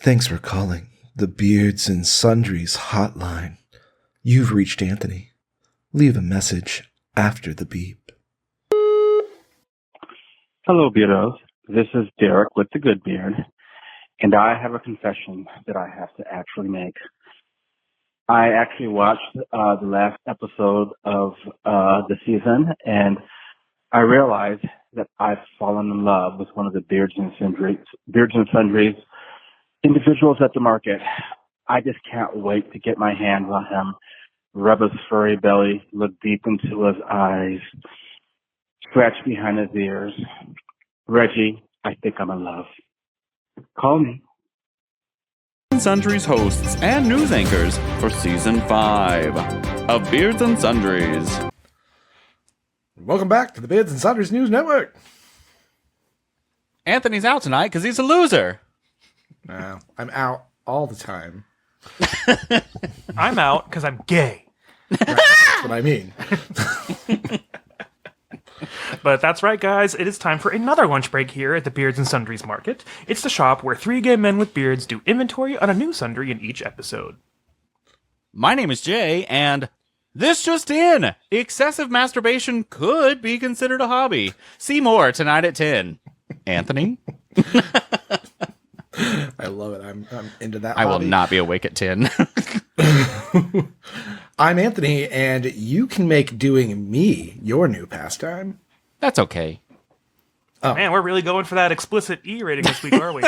Thanks for calling the Beards and Sundries hotline. You've reached Anthony. Leave a message after the beep. Hello, Beardos. This is Derek with the Good Beard, and I have a confession that I have to actually make. I actually watched the last episode of the season, and I realized that I've fallen in love with one of the Beards and Sundries individuals at the market. I just can't wait to get my hands on him, rub his furry belly, look deep into his eyes, scratch behind his ears. Reggie, I think I'm in love. Call me. Sundries hosts and news anchors for Season 5 of Beards and Sundries. Welcome back to the Beards and Sundries News Network. Anthony's out tonight because he's a loser. No, I'm out all the time. I'm out because I'm gay. That's what I mean. But that's right, guys. It is time for another lunch break here at the Beards and Sundries Market. It's the shop where three gay men with beards do inventory on a new sundry in each episode. My name is Jay, and this just in. Excessive masturbation could be considered a hobby. See more tonight at 10. Anthony? I love it. I'm into that. I will not be awake at 10. I'm Anthony, and you can make doing me your new pastime. That's okay. Oh. Man, we're really going for that explicit E rating this week, are we?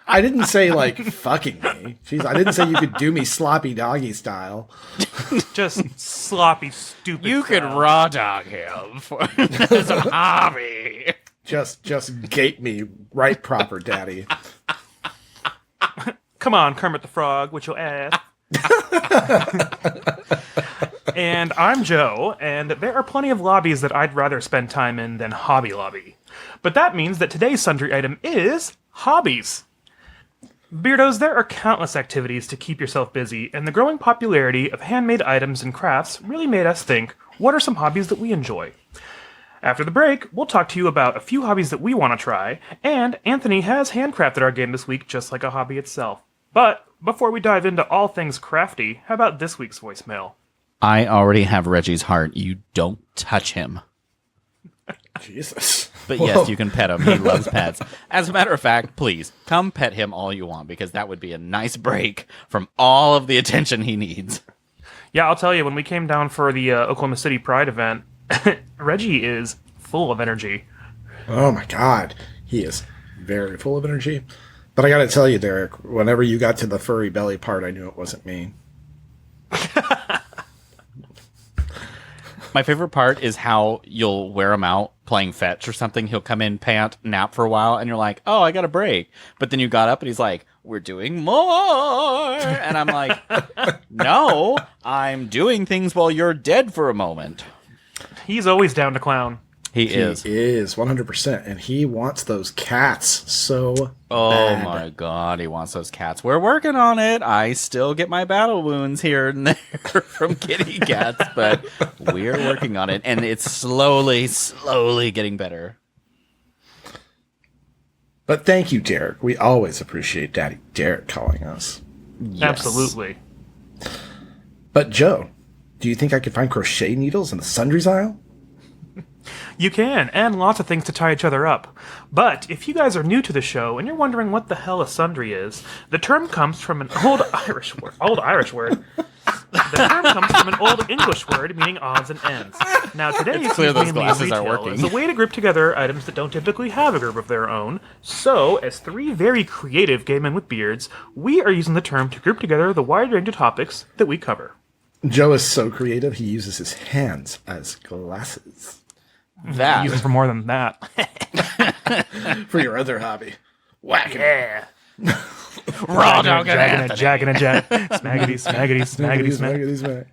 I didn't say, like, fucking me. Jeez, I didn't say you could do me sloppy doggy style. Just sloppy, stupid You could style. raw dog him as a hobby. Just gape me right proper, daddy. Come on, Kermit the Frog, with your ass. And I'm Joe, and there are plenty of lobbies that I'd rather spend time in than Hobby Lobby. But that means that today's sundry item is hobbies. Beardos, there are countless activities to keep yourself busy, and the growing popularity of handmade items and crafts really made us think, what are some hobbies that we enjoy? After the break, we'll talk to you about a few hobbies that we want to try, and Anthony has handcrafted our game this week just like a hobby itself. But before we dive into all things crafty, how about this week's voicemail? I already have Reggie's heart. You don't touch him. Jesus. But yes, you can pet him. He loves pets. As a matter of fact, please, come pet him all you want, because that would be a nice break from all of the attention he needs. Yeah, I'll tell you, when we came down for the Oklahoma City Pride event, Reggie is full of energy. Oh my God. He is very full of energy. But I gotta tell you, Derek, whenever you got to the furry belly part, I knew it wasn't me. My favorite part is how you'll wear him out playing fetch or something. He'll come in, pant, nap for a while, and you're like, oh, I got a break. But then you got up and he's like, we're doing more. And I'm like, no, I'm doing things while you're dead for a moment. He's always down to clown. He is. He is, 100%. And he wants those cats so Oh bad. my God, he wants those cats. We're working on it. I still get my battle wounds here and there from kitty cats, but we're working on it. And it's slowly getting better. But thank you, Derek. We always appreciate Daddy Derek calling us. Yes. Absolutely. But Joe, do you think I could find crochet needles in the sundries aisle? You can, and lots of things to tie each other up. But if you guys are new to the show and you're wondering what the hell a sundry is, the term comes from an old Irish word. The term comes from an old English word meaning odds and ends. Now today It's it's clear used those mainly in glasses are retail working. as a way to group together items that don't typically have a group of their own. So, as three very creative gay men with beards, we are using the term to group together the wide range of topics that we cover. Joe is so creative, he uses his hands as glasses. That. Use them for more than that. For your other hobby. Whack. Yeah. Raw dog and Jagging Anthony. it, jagging it, jag. Smaggity, smaggity, smaggity, smack.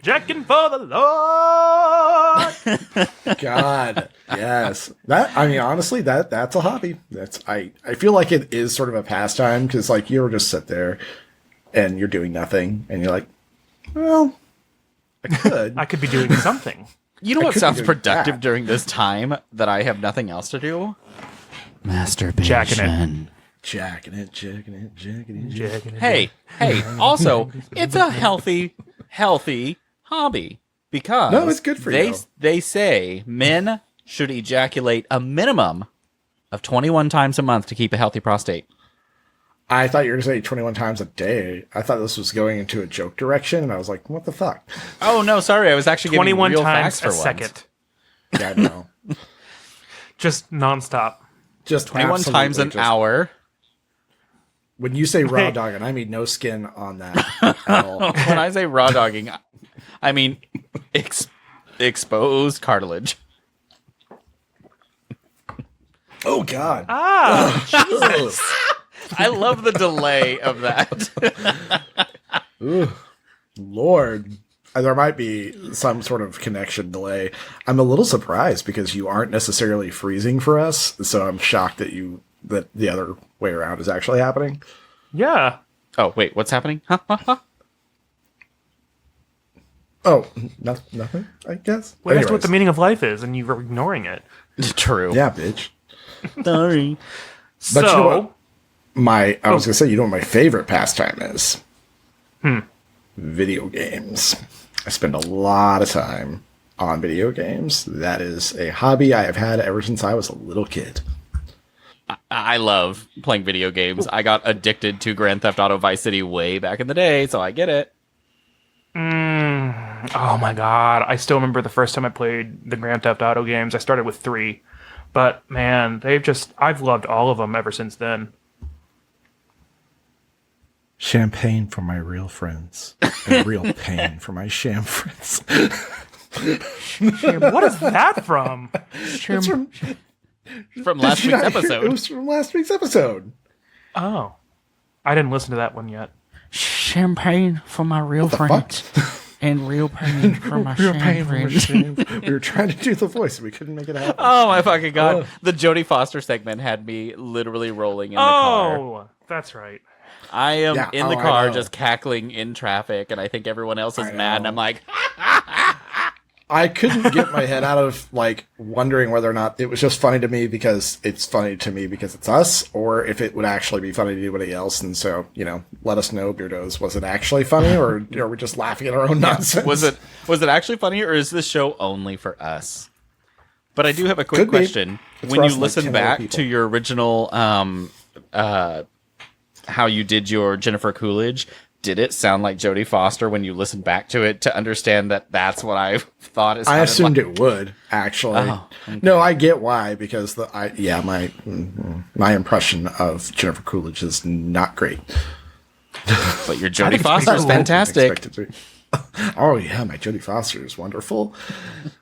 Jacking for the Lord. God, yes. Honestly, that's a hobby. I feel like it is sort of a pastime, because like you ever just sit there and you're doing nothing and you're like, well, I could be doing something. You know what could be sounds doing productive that. during this time that I have nothing else to do? Masturbation. Jacking it. Jacking it. Hey, also, it's a healthy hobby because No, it's good for you. They say men should ejaculate a minimum of 21 times a month to keep a healthy prostate. I thought you were going to say 21 times a day. I thought this was going into a joke direction, and I was like, what the fuck? Oh, no, sorry. I was actually giving 21 real times facts for a once. second. Yeah, I know. Just nonstop. Just 21 times absolutely an just- hour. When you say raw dogging, I mean no skin on that at all. When I say raw dogging, I mean exposed cartilage. Oh, God. Jesus. I love the delay of that. Ooh, Lord. There might be some sort of connection delay. I'm a little surprised because you aren't necessarily freezing for us, so I'm shocked that the other way around is actually happening. Yeah. Oh, wait, what's happening? Oh, nothing, I guess. Well, that's what Anyways. the meaning of life is, and you're ignoring it. True. Yeah, bitch. Sorry. But so, you know what? I was going to say, you know what my favorite pastime is? Video games. I spend a lot of time on video games. That is a hobby I have had ever since I was a little kid. I love playing video games. I got addicted to Grand Theft Auto Vice City way back in the day, so I get it. oh my god, I still remember the first time I played the Grand Theft Auto games. I started with 3, but man, I've loved all of them ever since then. Champagne for my real friends. And real pain for my sham friends. What is that from? It's From last Did you week's not hear- episode. It was from last week's episode. Oh, I didn't listen to that one yet. Champagne for my real friends. And real pain for my Real pain for my sham. We were trying to do the voice. We couldn't make it happen. Oh my fucking god. Oh. The Jodie Foster segment had me literally rolling in the car. Oh, that's right. I am Yeah, in the I car know. just cackling in traffic, and I think everyone else is I mad, and know. I'm like, I couldn't get my head out of wondering whether or not it was just funny to me because it's funny to me because it's us, or if it would actually be funny to anybody else. And so, let us know, Beardos. Was it actually funny, or are we just laughing at our own nonsense? was it actually funny, or is this show only for us? But I do have a quick Could be. question. It's When for you us and, listen 10 other back people. to your original how you did your Jennifer Coolidge, did it sound like Jodie Foster when you listened back to it to understand that that's what I thought it sounded I assumed like? it would actually. Oh, okay. No, I get why because my impression of Jennifer Coolidge is not great. But your Jodie Foster is fantastic. Expect it to- Oh yeah, my Jodie Foster is wonderful.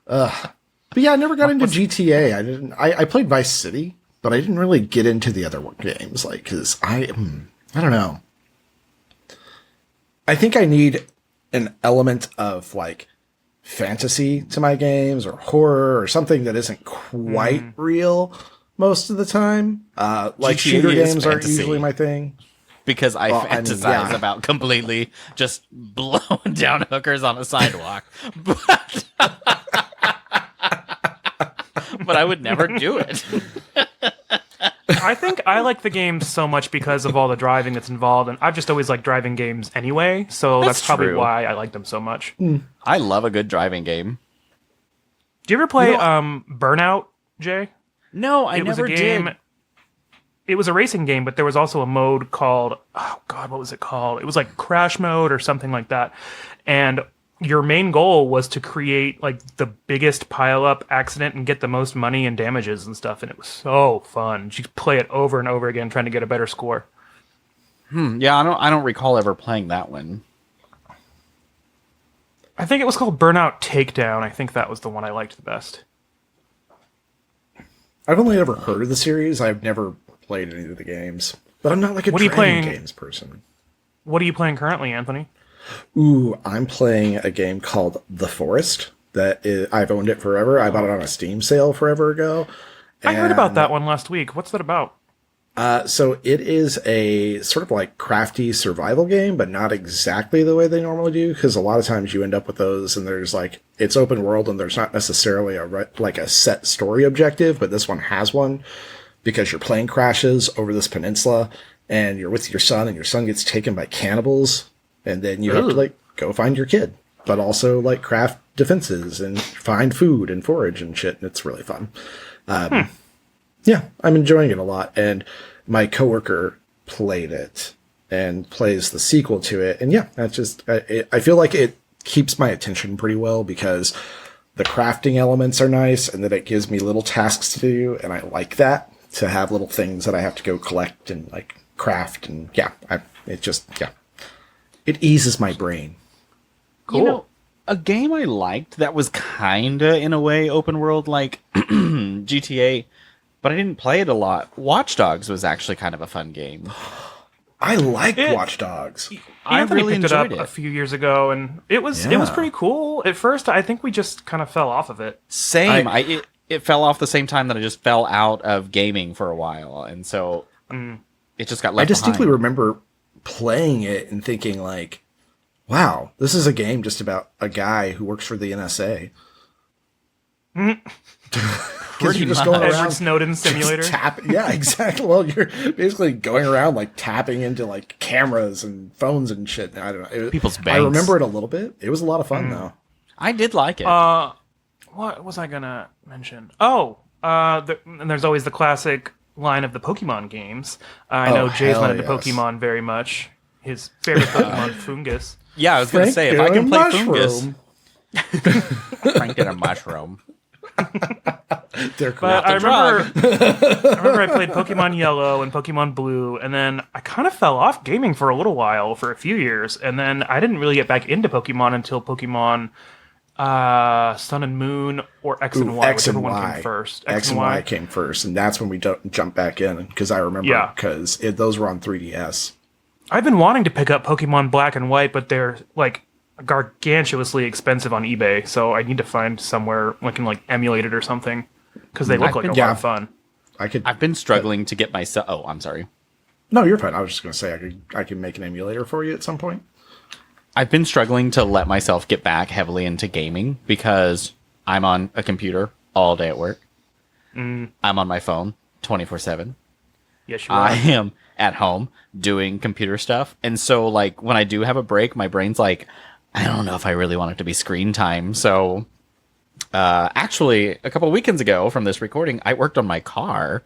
But yeah, I never got into GTA. I played Vice City, but I didn't really get into the other games, because I don't know. I think I need an element of fantasy to my games, or horror, or something that isn't quite real most of the time. GTA Shooter is games aren't fantasy. usually my thing. Because I fantasize yeah. about completely just blowing down hookers on a sidewalk. But I would never do it. I think I like the game so much because of all the driving that's involved, and I've just always liked driving games anyway, so that's probably true. why I like them so much. I love a good driving game. Do you ever play Burnout, Jay? No, I It was never a game. did. It was a racing game, but there was also a mode called, oh god, what was it called? It was like Crash Mode or something like that. And your main goal was to create the biggest pile-up accident and get the most money and damages and stuff, and it was so fun. You play it over and over again, trying to get a better score. Yeah, I don't recall ever playing that one. I think it was called Burnout Takedown. I think that was the one I liked the best. I've only ever heard of the series. I've never played any of the games, but I'm not like a What are you driving playing? games person. What are you playing currently, Anthony? Ooh, I'm playing a game called The Forest. I've owned it forever. I bought it on a Steam sale forever ago. I heard about that one last week. What's that about? So it is a sort of crafty survival game, but not exactly the way they normally do, because a lot of times you end up with those and there's it's open world and there's not necessarily a set story objective, but this one has one. because your plane crashes over this peninsula and you're with your son and your son gets taken by cannibals. And then you have to like go find your kid, but also like craft defenses and find food and forage and shit. And it's really fun. Yeah, I'm enjoying it a lot. And my coworker played it and plays the sequel to it. And yeah, that's just, I feel like it keeps my attention pretty well because the crafting elements are nice and that it gives me little tasks to do. And I like that, to have little things that I have to go collect and like craft. And yeah, it eases my brain. Cool. You know, a game I liked that was kinda, in a way, open world like GTA, but I didn't play it a lot. Watch Dogs was actually kind of a fun game. I liked Watch Dogs. Anthony really picked it up enjoyed it. a few years ago, and it was pretty cool. At first, I think we just kind of fell off of it. Same. It fell off the same time that I just fell out of gaming for a while, and so it just got left I distinctly behind. remember playing it and thinking like, wow, this is a game just about a guy who works for the NSA. Because you're just going Edward around Snowden simulator. Yeah, exactly. Well, you're basically going around like tapping into like cameras and phones and shit. I don't know. People's I banks. remember it a little bit. It was a lot of fun though. I did like it. What was I gonna mention? Oh, and there's always the classic line of the Pokemon games. I know Jay's hell not into yes. Pokemon very much. His favorite Pokemon, Fungus. Yeah, I was going to say, if I can play Fungus, Mushroom. Frank did a mushroom. They're But I remember I played Pokemon Yellow and Pokemon Blue, and then I kind of fell off gaming for a little while, for a few years, and then I didn't really get back into Pokemon until Pokemon Sun and Moon or X and Y, X and whichever one Y came first. X and Y came first, and that's when we jumped back in because I remember because those were on 3DS. I've been wanting to pick up Pokemon Black and White, but they're like gargantuously expensive on eBay, so I need to find somewhere I can like emulate it or something because they look like a lot of fun. I've been struggling to get myself. Oh, I'm sorry. No, you're fine. I was just going to say I can make an emulator for you at some point. I've been struggling to let myself get back heavily into gaming because I'm on a computer all day at work. I'm on my phone 24/7. Yes, you are. I am at home doing computer stuff. And so, like, when I do have a break, my brain's like, I don't know if I really want it to be screen time. So, actually, a couple of weekends ago from this recording, I worked on my car.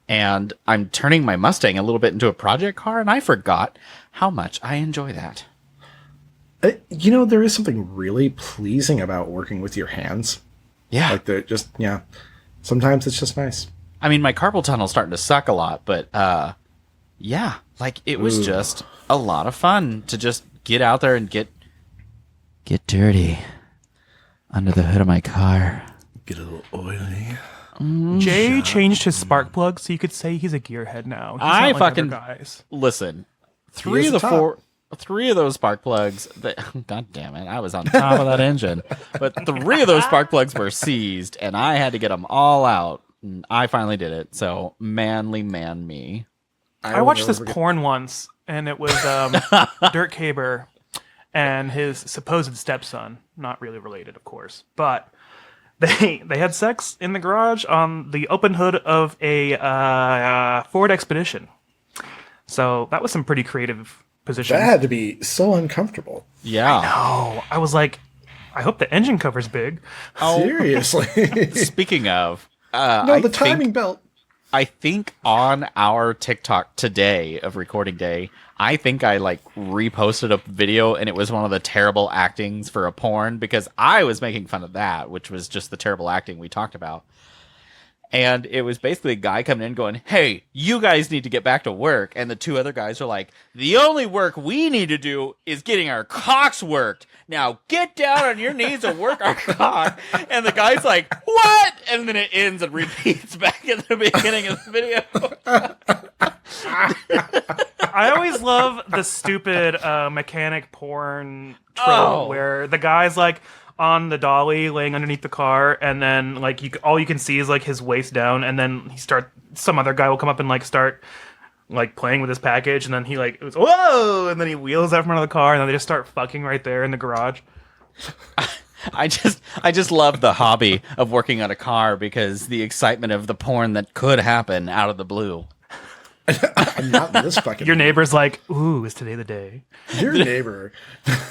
And I'm turning my Mustang a little bit into a project car. And I forgot how much I enjoy that. You know, there is something really pleasing about working with your hands. Yeah. Like, they're just, yeah. Sometimes it's just nice. I mean, my carpal tunnel's starting to suck a lot, but yeah, like it was just a lot of fun to just get out there and get dirty under the hood of my car. Get a little oily. Jay changed his spark plug so you could say he's a gearhead now. He's I not like fucking other guys. listen. He Three is of the the top. four. 3 of those spark plugs, God damn it, I was on top of that engine. But 3 of those spark plugs were seized, and I had to get them all out. And I finally did it. So, manly man me. I watched this porn once, and it was Dirk Haber and his supposed stepson. Not really related, of course. But they had sex in the garage on the open hood of a Ford Expedition. So that was some pretty creative positions. That had to be so uncomfortable. Yeah. Oh, I was like, I hope the engine cover's big. Seriously. Speaking of, No, the timing belt. I think on our TikTok today of recording day, I think I like reposted a video and it was one of the terrible actings for a porn because I was making fun of that, which was just the terrible acting we talked about. And it was basically a guy coming in going, hey, you guys need to get back to work. And the 2 other guys are like, the only work we need to do is getting our cocks worked. Now get down on your knees and work our cock. And the guy's like, what? And then it ends and repeats back at the beginning of the video. I always love the stupid mechanic porn trope where the guy's like on the dolly laying underneath the car, and then like all you can see is like his waist down, and then some other guy will come up and like start like playing with his package, and then he like whoa, and then he wheels out from under the car, and then they just start fucking right there in the garage. I just love the hobby of working on a car because the excitement of the porn that could happen out of the blue. I'm not in this fucking. Your neighbor's like, "Ooh, is today the day?" Your neighbor.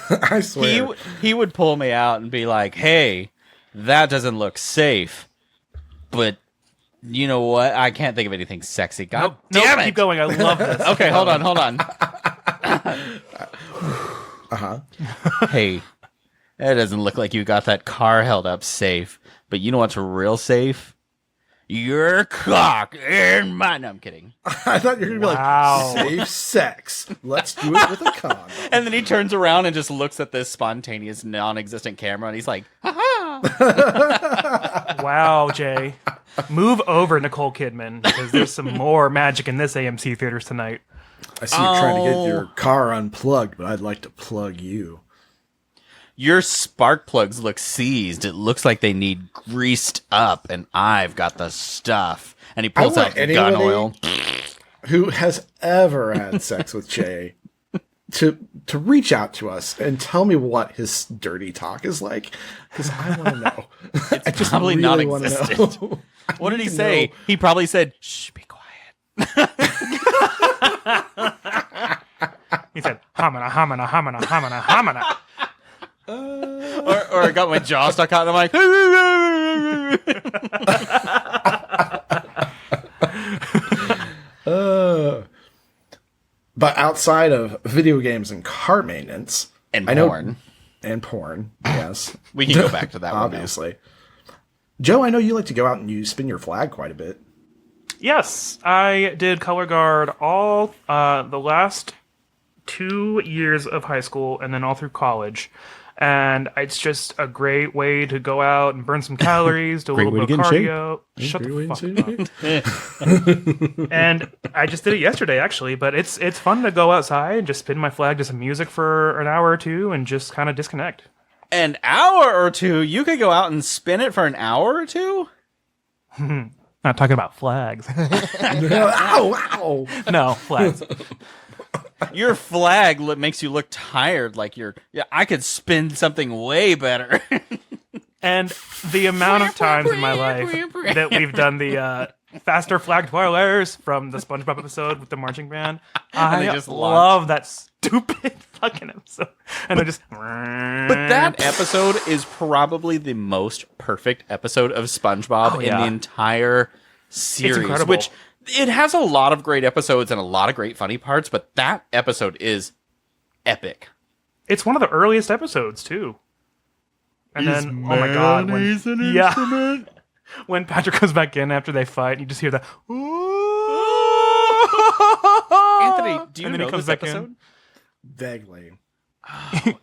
I swear. He would pull me out and be like, "Hey, that doesn't look safe." But you know what? I can't think of anything sexy. God damn it! Keep going. I love this. Okay, hold on. Hey, that doesn't look like you got that car held up safe. But you know what's real safe? Your cock in mine. No, I'm kidding. I thought you were going to be like, safe sex. Let's do it with a condom. And then he turns around and just looks at this spontaneous, non-existent camera, and he's like, ha-ha. Wow, Jay. Move over, Nicole Kidman, because there's some more magic in this AMC theaters tonight. I see you're trying to get your car unplugged, but I'd like to plug you. Your spark plugs look seized. It looks like they need greased up, and I've got the stuff. And he pulls out gun oil. Who has ever had sex with Jay to reach out to us and tell me what his dirty talk is like? Because I want to know. It's probably really non-existent. What did he say? He probably said, "Shh, be quiet." He said, "Hamana, hamana, hamana, hamana, hamana." Or I got my jaw stuck out, and I'm like, but outside of video games and car maintenance and porn, yes, we can go back to that one. Obviously, Joe, I know you like to go out and you spin your flag quite a bit. Yes, I did color guard all the last 2 years of high school and then all through college. And it's just a great way to go out and burn some calories, do a little bit of cardio. Shut the fuck up. And I just did it yesterday, actually. But it's fun to go outside and just spin my flag to some music for an hour or two and just kind of disconnect. An hour or two? You could go out and spin it for an hour or two? Not talking about flags. Ow! No, flags. Your flag makes you look tired, like I could spin something way better. And the amount of times in my life that we've done the faster flag twirlers from the SpongeBob episode with the marching band, I just love that stupid fucking episode. And I just... But that episode is probably the most perfect episode of SpongeBob in the entire series. It's incredible. Which... It has a lot of great episodes and a lot of great funny parts, but that episode is epic. It's one of the earliest episodes, too. And then, oh my god, when Patrick comes back in after they fight, you just hear the Anthony, do you know this episode? Vaguely.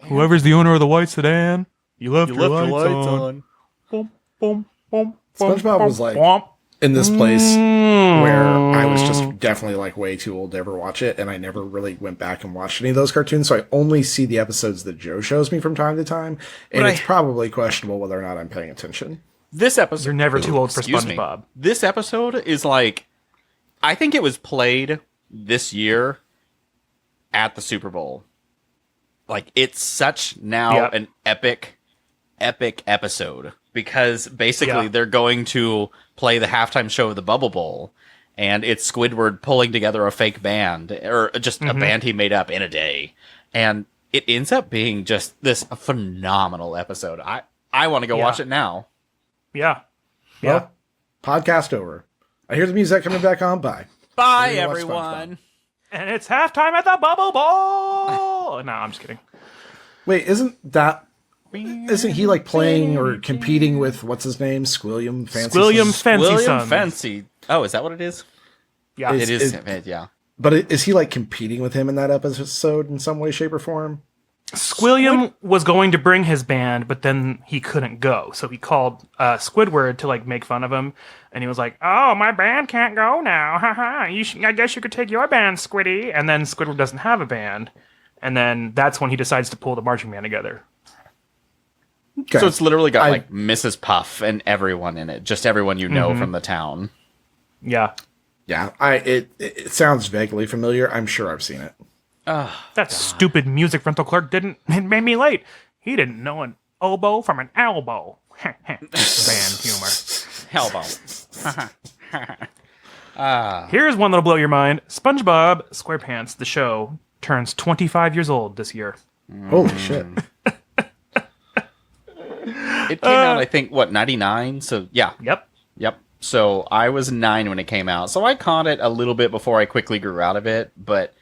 Whoever's the owner of the white sedan, you left your lights on. Boom, boom, boom, SpongeBob was like in this place where I was just definitely like way too old to ever watch it, and I never really went back and watched any of those cartoons, so I only see the episodes that Joe shows me from time to time, and it's probably questionable whether or not I'm paying attention. This episode... You're never too old for SpongeBob. This episode is like... I think it was played this year at the Super Bowl. Like, it's such now an epic episode. Because basically they're going to play the halftime show of the Bubble Bowl, and it's Squidward pulling together a fake band, or just a band he made up in a day. And it ends up being just this phenomenal episode. I want to go watch it now. Yeah. Well, podcast over. I hear the music coming back on. Bye. Bye, everyone. And it's halftime at the Bubble Bowl. No, I'm just kidding. Wait, isn't he like playing or competing with what's his name? Squilliam Fancy. Oh, is that what it is? Yeah, it is. Yeah. But is he like competing with him in that episode in some way, shape, or form? Squilliam was going to bring his band, but then he couldn't go, so he called Squidward to like make fun of him, and he was like, "Oh, my band can't go now. Haha. I guess you could take your band, Squiddy." And then Squidward doesn't have a band, and then that's when he decides to pull the marching band together. Okay. So it's literally got like Mrs. Puff and everyone in it, just everyone you know from the town. Yeah. Yeah, it sounds vaguely familiar. I'm sure I've seen it. That stupid music rental clerk it made me late. He didn't know an oboe from an elbow. Band humor. Hellbow. Here's one that'll blow your mind. SpongeBob SquarePants, the show, turns 25 years old this year. Holy shit. It came out, I think, 99? So, yeah. Yep. So, I was 9 when it came out. So, I caught it a little bit before I quickly grew out of it. But,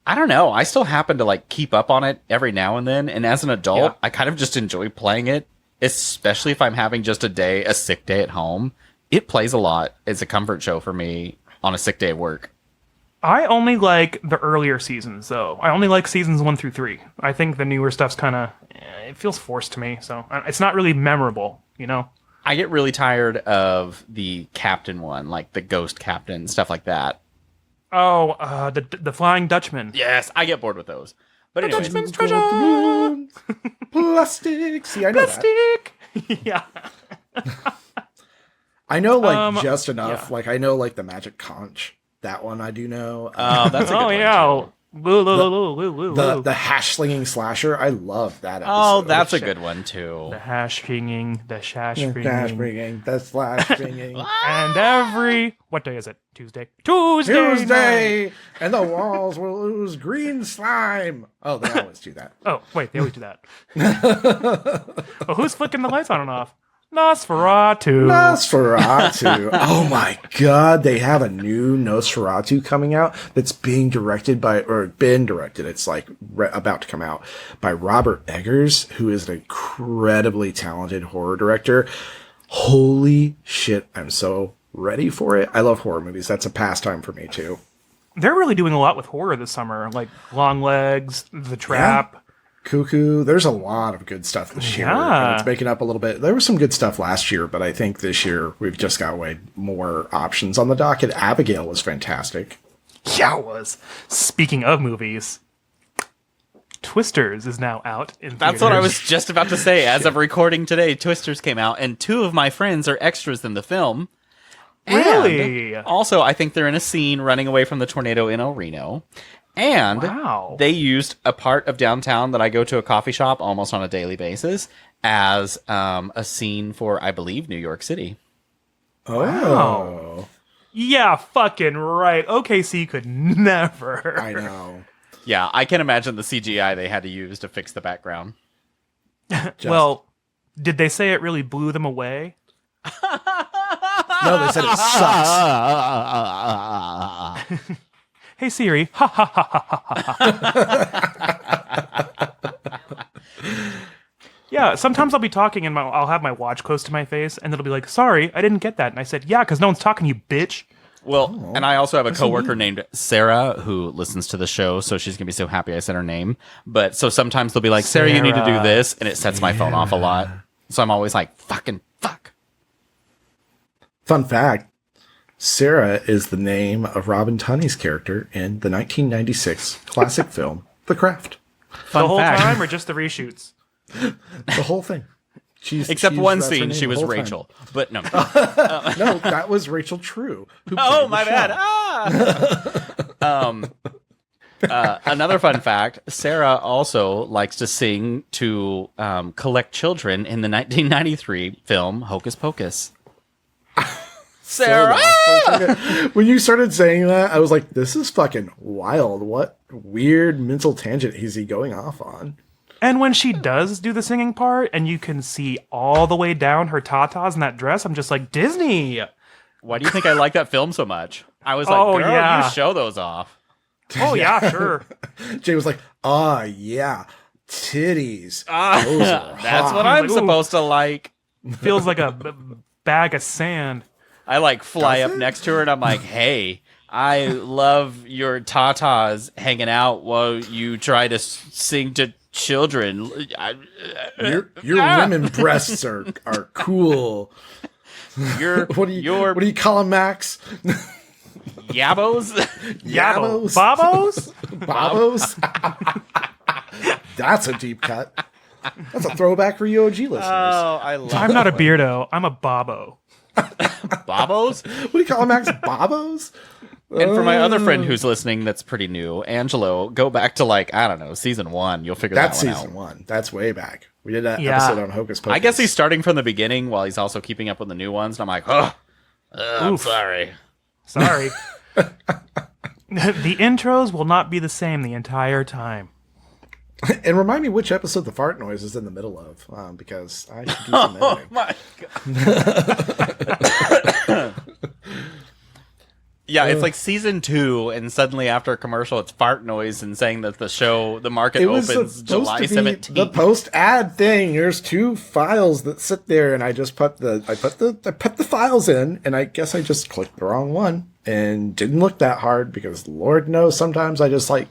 I don't know. I still happen to, like, keep up on it every now and then. And as an adult, I kind of just enjoy playing it. Especially if I'm having just a sick day at home. It plays a lot. It's a comfort show for me on a sick day at work. I only like the earlier seasons, though. I only like seasons 1 through 3. I think the newer stuff's kind of... it feels forced to me, so it's not really memorable, you know? I get really tired of the captain one, like the ghost captain, stuff like that. Oh, the Flying Dutchman. Yes, I get bored with those. But anyways, Dutchman's treasure! Plastic. See, I know that. Plastic! Yeah. I know, like, just enough. Yeah. Like, I know, like, the Magic Conch. That one I do know. oh, that's a good one, yeah. too. The hash slinging slasher. I love that episode. Oh, that's a good one, too. The hash pinging, the shash Hash pinging. bringing, the slash bringing. And every... What day is it? Tuesday. Tuesday! Tuesday! And the walls will ooze green slime. Oh, they always do that. Oh, wait, they always do that. Well, who's flicking the lights on and off? Nosferatu. Nosferatu. Oh my god, they have a new Nosferatu coming out that's being directed by, or been directed, it's like about to come out, by Robert Eggers, who is an incredibly talented horror director. Holy shit, I'm so ready for it. I love horror movies. That's a pastime for me too. They're really doing a lot with horror this summer, like Long Legs, The Trap. Cuckoo. There's a lot of good stuff this year. Yeah. And it's making up a little bit. There was some good stuff last year, but I think this year we've just got way more options on the docket. Abigail was fantastic. Yeah, it was. Speaking of movies, Twisters is now out in That's what I theaters. was just about to say. As of recording today, Twisters came out, and 2 of my friends are extras in the film. Really? And also, I think they're in a scene running away from the tornado in El Reno. And Wow. they used a part of downtown that I go to a coffee shop almost on a daily basis as a scene for, I believe, New York City. Oh. Wow. Yeah, fucking right. OKC could never. I know. Yeah, I can imagine the CGI they had to use to fix the background. Well, did they say it really blew them away? No, they said it sucks. Hey Siri. Ha ha ha ha ha. Yeah, sometimes I'll be talking and I'll have my watch close to my face and it'll be like, sorry, I didn't get that. And I said, yeah, because no one's talking to you, bitch. Well, and I also have a coworker named Sarah who listens to the show, so she's going to be so happy I said her name. But so sometimes they'll be like, Sarah, you need to do this, and it sets my phone off a lot. So I'm always like, fucking fuck. Fun fact. Sarah is the name of Robin Tunney's character in the 1996 classic film, The Craft. Fun The whole fact. time or just the reshoots? The whole thing. Except one that's her scene, name she the was whole time. Rachel. But no. No, that was Rachel True. Who Oh, played my Michelle. bad. Another fun fact, Sarah also likes to sing to collect children in the 1993 film Hocus Pocus. Sarah! When you started saying that, I was like, this is fucking wild. What weird mental tangent is he going off on? And when she does do the singing part and you can see all the way down her tatas in that dress, I'm just like, Disney! Why do you think I like that film so much? I was like, Oh, girl, yeah. you show those off. Oh, yeah, sure. Jay was like, yeah, titties. Those are That's hot." what I'm Like, ooh. supposed to like. Feels like a bag of sand. I like fly Does up it? next to her and I'm like, hey, I love your tatas hanging out while you try to sing to children. Your women breasts are cool. You're, What do you your what do you call them, Max? yabos? Yabos? Babos? Babos? That's a deep cut. That's a throwback for you OG listeners. I love I'm not a beardo. I'm a babo. babos. What do you call them, Max? Babos? And for my other friend who's listening that's pretty new, Angelo, go back to I don't know, season 1. You'll figure that one out. That's season 1. That's way back. We did that episode on Hocus Pocus. I guess he's starting from the beginning while he's also keeping up with the new ones. And I'm like, I'm sorry. Sorry. The intros will not be the same the entire time. And remind me which episode the fart noise is in the middle of, because I should do some editing. My God. Yeah, it's like season 2, and suddenly after a commercial, it's fart noise and saying that the market opens July 17th. The post-ad thing. There's 2 files that sit there, and I just put the files in, and I guess I just clicked the wrong one and didn't look that hard because Lord knows sometimes I just click,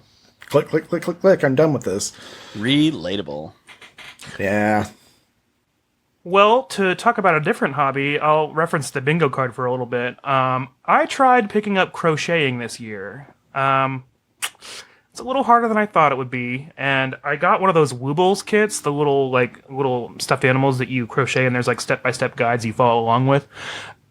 click, click, click, click. I'm done with this. Relatable. Yeah. Well, to talk about a different hobby, I'll reference the bingo card for a little bit. I tried picking up crocheting this year. It's a little harder than I thought it would be, and I got one of those Woobles kits, the little stuffed animals that you crochet, and there's step-by-step guides you follow along with.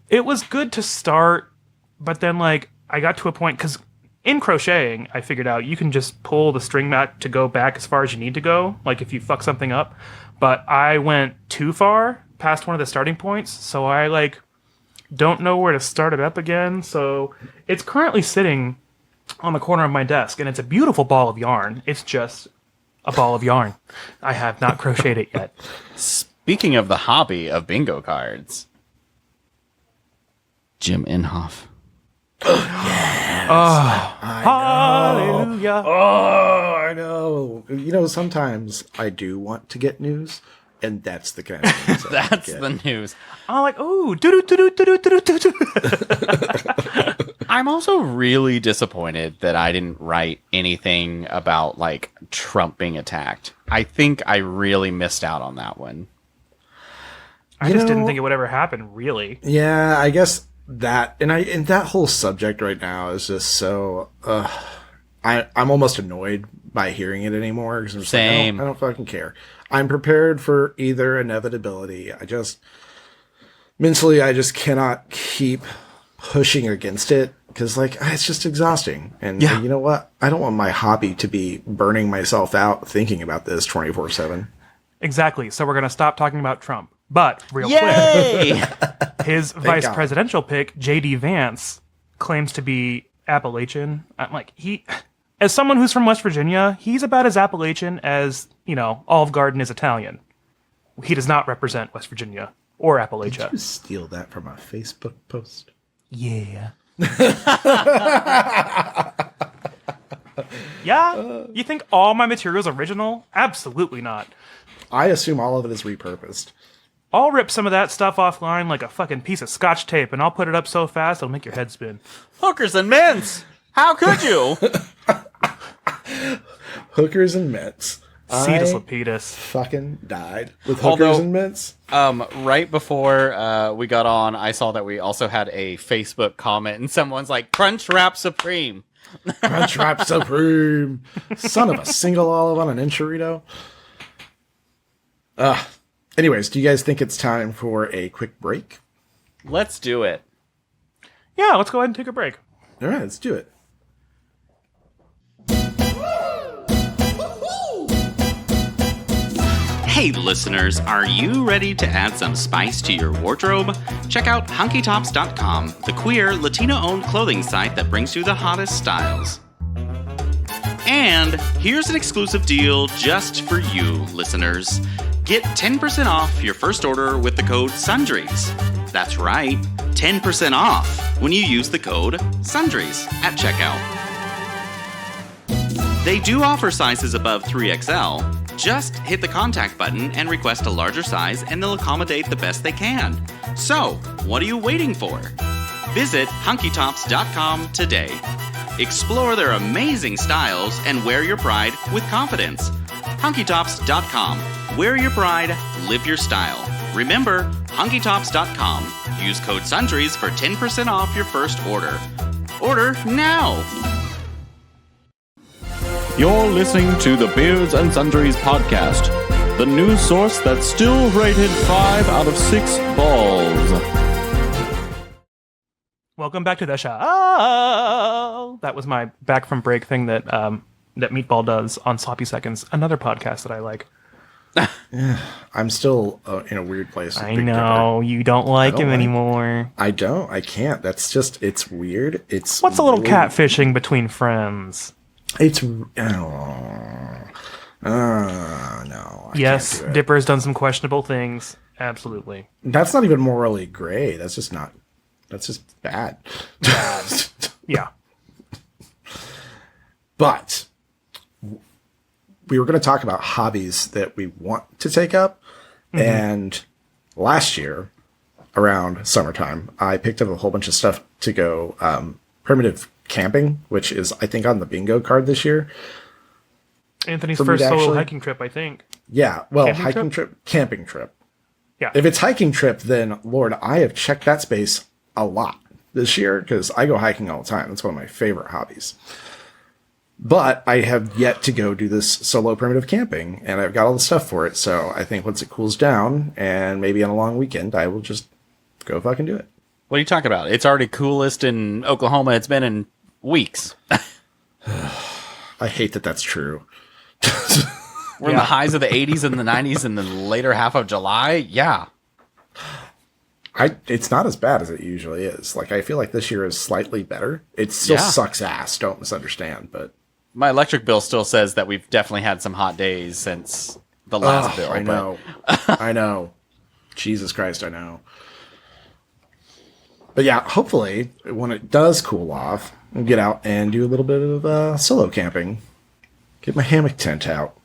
It was good to start, but then I got to a point, because in crocheting, I figured out you can just pull the string back to go back as far as you need to go, if you fuck something up. But I went too far past one of the starting points, so I don't know where to start it up again. So it's currently sitting on the corner of my desk, and it's a beautiful ball of yarn. It's just a ball of yarn. I have not crocheted it yet. Speaking of the hobby of bingo cards, Jim Inhofe. Yes. Oh, hallelujah. Oh, I know. Sometimes I do want to get news, and that's the kind of news That's the news. I'm ooh, do-do-do-do-do-do-do-do. I'm also really disappointed that I didn't write anything about Trump being attacked. I think I really missed out on that one. I just didn't think it would ever happen, really. Yeah, I guess that, and that whole subject right now is just so, I'm almost annoyed by hearing it anymore. Cause I'm just Same. I don't fucking care. I'm prepared for either inevitability. Mentally, I just cannot keep pushing against it because it's just exhausting. And you know what? I don't want my hobby to be burning myself out thinking about this 24/7. Exactly. So we're going to stop talking about Trump. But real Yay! quick, his vice presidential pick, J.D. Vance, claims to be Appalachian. I'm as someone who's from West Virginia, he's about as Appalachian as, Olive Garden is Italian. He does not represent West Virginia or Appalachia. Did you steal that from a Facebook post? Yeah. Yeah? You think all my material's original? Absolutely not. I assume all of it is repurposed. I'll rip some of that stuff offline like a fucking piece of Scotch tape, and I'll put it up so fast it'll make your head spin. Hookers and mints! How could you? Hookers and mints. Cetus Lapidus. Fucking died with hookers and mints. Right before we got on, I saw that we also had a Facebook comment, and someone's like, Crunch Wrap Supreme. Crunch Wrap Supreme. Son of a single olive on an enchilada. Anyways, do you guys think it's time for a quick break? Let's do it. Yeah, let's go ahead and take a break. All right, let's do it. Hey listeners, are you ready to add some spice to your wardrobe? Check out hunkytops.com, the queer, Latino-owned clothing site that brings you the hottest styles. And here's an exclusive deal just for you, listeners. Get 10% off your first order with the code SUNDRIES. That's right, 10% off when you use the code SUNDRIES at checkout. They do offer sizes above 3XL. Just hit the contact button and request a larger size and they'll accommodate the best they can. So, what are you waiting for? Visit hunkytops.com today. Explore their amazing styles and wear your pride with confidence. hunkytops.com. Wear your pride, live your style. Remember, hunkytops.com. Use code SUNDRIES for 10% off your first order. Order now! You're listening to the Beards and Sundries podcast, the news source that's still rated 5 out of 6 balls. Welcome back to the show. That was my back from break thing that that Meatball does on Sloppy Seconds, another podcast that I like. I'm still in a weird place. With I Big know you don't like don't him like- anymore. I don't. I can't. That's just. It's weird. It's. What's a little really- catfishing between friends? It's. No. I Yes, can't do it. Dipper's done some questionable things. Absolutely. That's not even morally gray. That's just not. That's just bad. Yeah. But we were going to talk about hobbies that we want to take up. And last year, around summertime, I picked up a whole bunch of stuff to go primitive camping, which is, I think, on the bingo card this year. Anthony's For me first to solo actually- hiking trip, I think. Yeah, well, Camping camping trip. Yeah. If it's hiking trip, then, Lord, I have checked that space a lot this year because I go hiking all the time. That's one of my favorite hobbies. But I have yet to go do this solo primitive camping, and I've got all the stuff for it. So I think once it cools down, and maybe on a long weekend, I will just go fucking do it. What are you talking about? It's already coolest in Oklahoma. It's been in weeks. I hate that that's true. We're in the highs of the 80s and the 90s in the later half of July. Yeah. It's not as bad as it usually is. Like, I feel like this year is slightly better. It still Yeah. sucks ass. Don't misunderstand, but My electric bill still says that we've definitely had some hot days since the last bill. I but- know. I know. Jesus Christ, I know. But yeah, hopefully, when it does cool off, we'll get out and do a little bit of solo camping. Get my hammock tent out.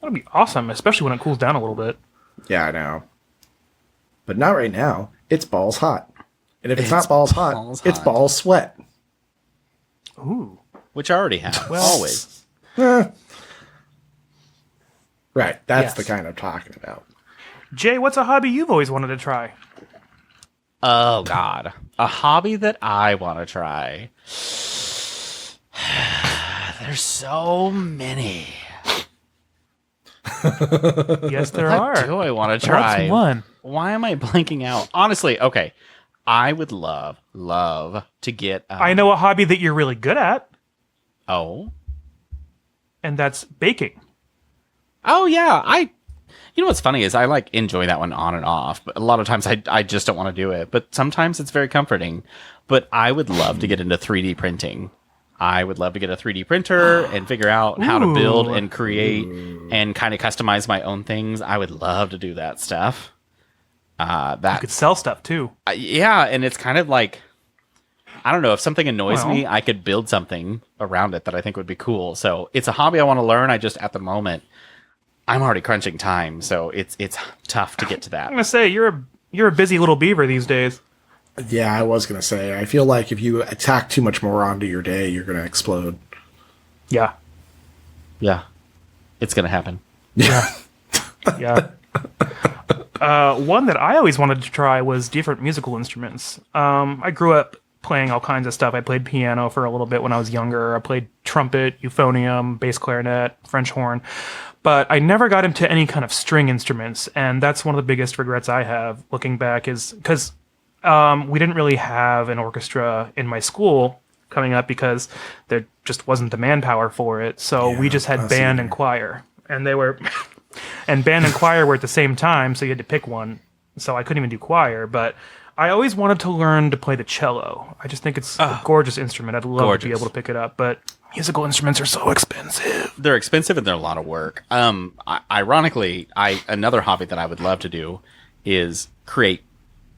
That'll be awesome, especially when it cools down a little bit. Yeah, I know. But not right now. It's balls hot. And if it's It's not balls balls hot, it's hot. balls sweat. Ooh. Which I already have. Well- Always. Right. That's Yes. the kind I'm talking about. Jay, what's a hobby you've always wanted to try? Oh, God. A hobby that I want to try. There's so many. Yes, there What are. do I want to try? What's one? Why am I blanking out? Honestly, okay. I would love to get... I know a hobby that you're really good at, Oh? and that's baking. Oh, yeah. You know what's funny is I like enjoy that one on and off, but a lot of times I just don't want to do it. But sometimes it's very comforting. But I would love to get into 3D printing. I would love to get a 3D printer and figure out how to build Ooh. and create and kind of customize my own things. I would love to do that stuff. You could sell stuff too. Yeah, and it's kind of like, I don't know, if something annoys Well. me, I could build something around it that I think would be cool. So it's a hobby I want to learn. I just, at the moment, I'm already crunching time, so it's tough to get to I'm that. gonna say you're a busy little beaver these days. Yeah, I was going to say, I feel like if you attack too much more onto your day, you're going to explode. Yeah. Yeah, it's going to happen. Yeah. Yeah. One that I always wanted to try was different musical instruments. I grew up playing all kinds of stuff. I played piano for a little bit when I was younger. I played trumpet, euphonium, bass clarinet, French horn. But I never got into any kind of string instruments. And that's one of the biggest regrets I have looking back is because we didn't really have an orchestra in my school coming up because there just wasn't the manpower for it. So we just had us band either. and choir. And they were... And band and choir were at the same time, so you had to pick one. So I couldn't even do choir, but I always wanted to learn to play the cello. I just think it's a gorgeous instrument. I'd love to be Gorgeous. able to pick it up, but musical instruments are so expensive. They're expensive and they're a lot of work. Ironically, another hobby that I would love to do is create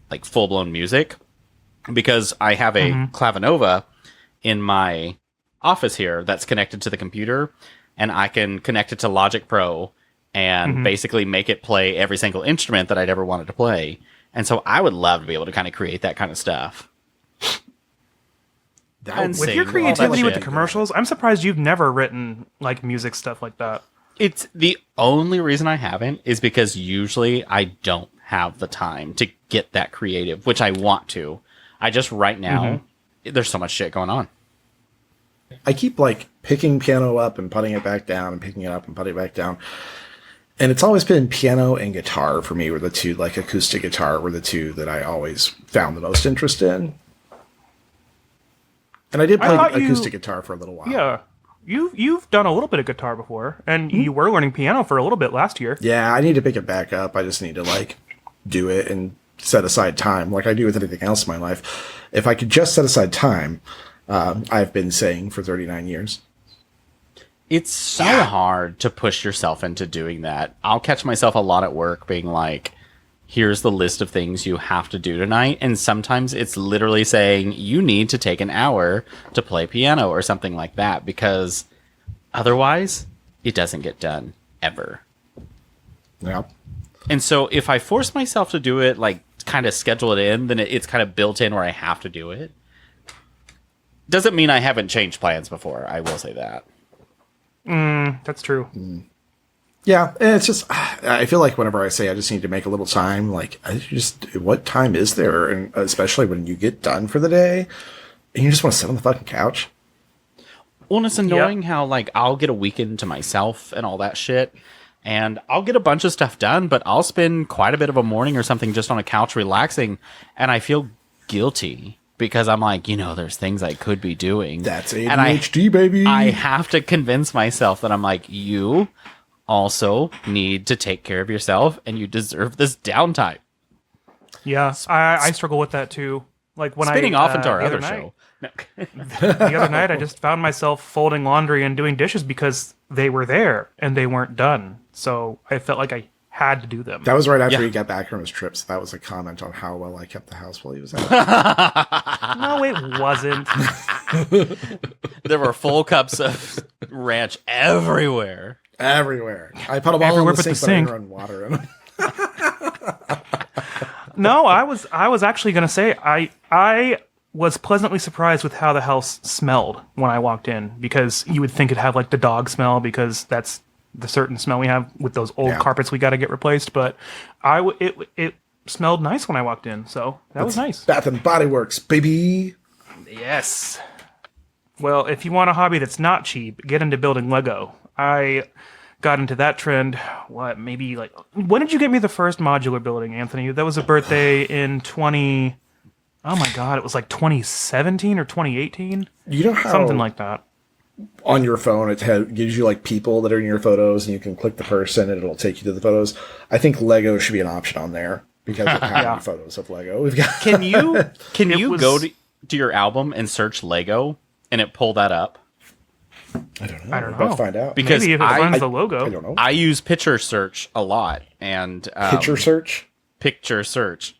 like full blown music because I have a clavinova in my office here that's connected to the computer, and I can connect it to Logic Pro and basically make it play every single instrument that I'd ever wanted to play. And so I would love to be able to kind of create that kind of stuff. And With your sing, all that creativity with the shit. commercials, I'm surprised you've never written like music stuff like that. It's the only reason I haven't is because usually I don't have the time to get that creative, which I want to. I just right now, there's so much shit going on. I keep like picking piano up and putting it back down and picking it up and putting it back down. And it's always been piano and guitar for me were the two, like acoustic guitar were the two that I always found the most interest in. And I did play thought acoustic guitar for a little while. Yeah. You've done a little bit of guitar before, and you were learning piano for a little bit last year. Yeah, I need to pick it back up. I just need to, like, do it and set aside time, like I do with anything else in my life. If I could just set aside time, I've been saying for 39 years. It's so hard to push yourself into doing that. I'll catch myself a lot at work being like, here's the list of things you have to do tonight. And sometimes it's literally saying you need to take an hour to play piano or something like that, because otherwise it doesn't get done ever. Yeah. And so if I force myself to do it, like kind of schedule it in, then it's kind of built in where I have to do it. Doesn't mean I haven't changed plans before. I will say that. That's true. Yeah, and it's just, I feel like whenever I say I just need to make a little time, like, what time is there? And especially when you get done for the day, and you just want to sit on the fucking couch. Well, and it's annoying how, like, I'll get a weekend to myself and all that shit, and I'll get a bunch of stuff done, but I'll spend quite a bit of a morning or something just on a couch relaxing, and I feel guilty. Because I'm like, there's things I could be doing. That's ADHD, baby. I have to convince myself that I'm like, you also need to take care of yourself, and you deserve this downtime. Yeah, I struggle with that too. Like when Spinning off into our the other night- show. No. The other night, I just found myself folding laundry and doing dishes because they were there and they weren't done. So I felt like I had to do them. That was right after Yeah. he got back from his trip, so that was a comment on how well I kept the house while he was out. No, it wasn't. There were full cups of ranch everywhere. Everywhere. I put them all Everywhere in the but the sink, sink. but I didn't run water in them. No, I was actually going to say I was pleasantly surprised with how the house smelled when I walked in, because you would think it'd have like the dog smell, because that's the certain smell we have with those old carpets we got to get replaced. But it smelled nice when I walked in, so that was nice. Bath and Body Works, baby. Yes. Well, if you want a hobby that's not cheap, get into building Lego. I got into that trend, when did you get me the first modular building, Anthony? That was a birthday in oh my god, it was like 2017 or 2018? You know how Something like that. on your phone it gives you like people that are in your photos, and you can click the person and it'll take you to the photos? I think Lego should be an option on there because of how many photos of Lego we've got. Can you was- go to your album and search Lego and it pull that up? I don't know. I don't We're about know. to find out. Because Maybe if it finds the logo. I don't know. I use picture search a lot, and Picture search? picture search.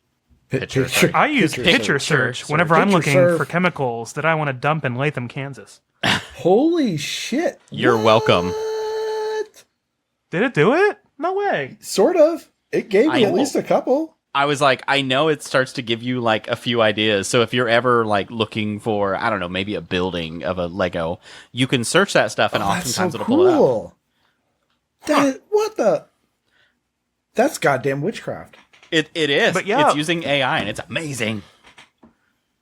Picture I use picture search whenever I'm Picture looking surf. for chemicals that I want to dump in Latham, Kansas. Holy shit. You're welcome. What? Did it do it? No way. Sort of. It gave me I at will- least a couple. I was like, I know it starts to give you like a few ideas. So if you're ever like looking for, I don't know, maybe a building of a Lego, you can search that stuff, and That's oftentimes so it'll pull it up. cool. What the? That's goddamn witchcraft. It is. But yeah. It's using AI, and it's amazing.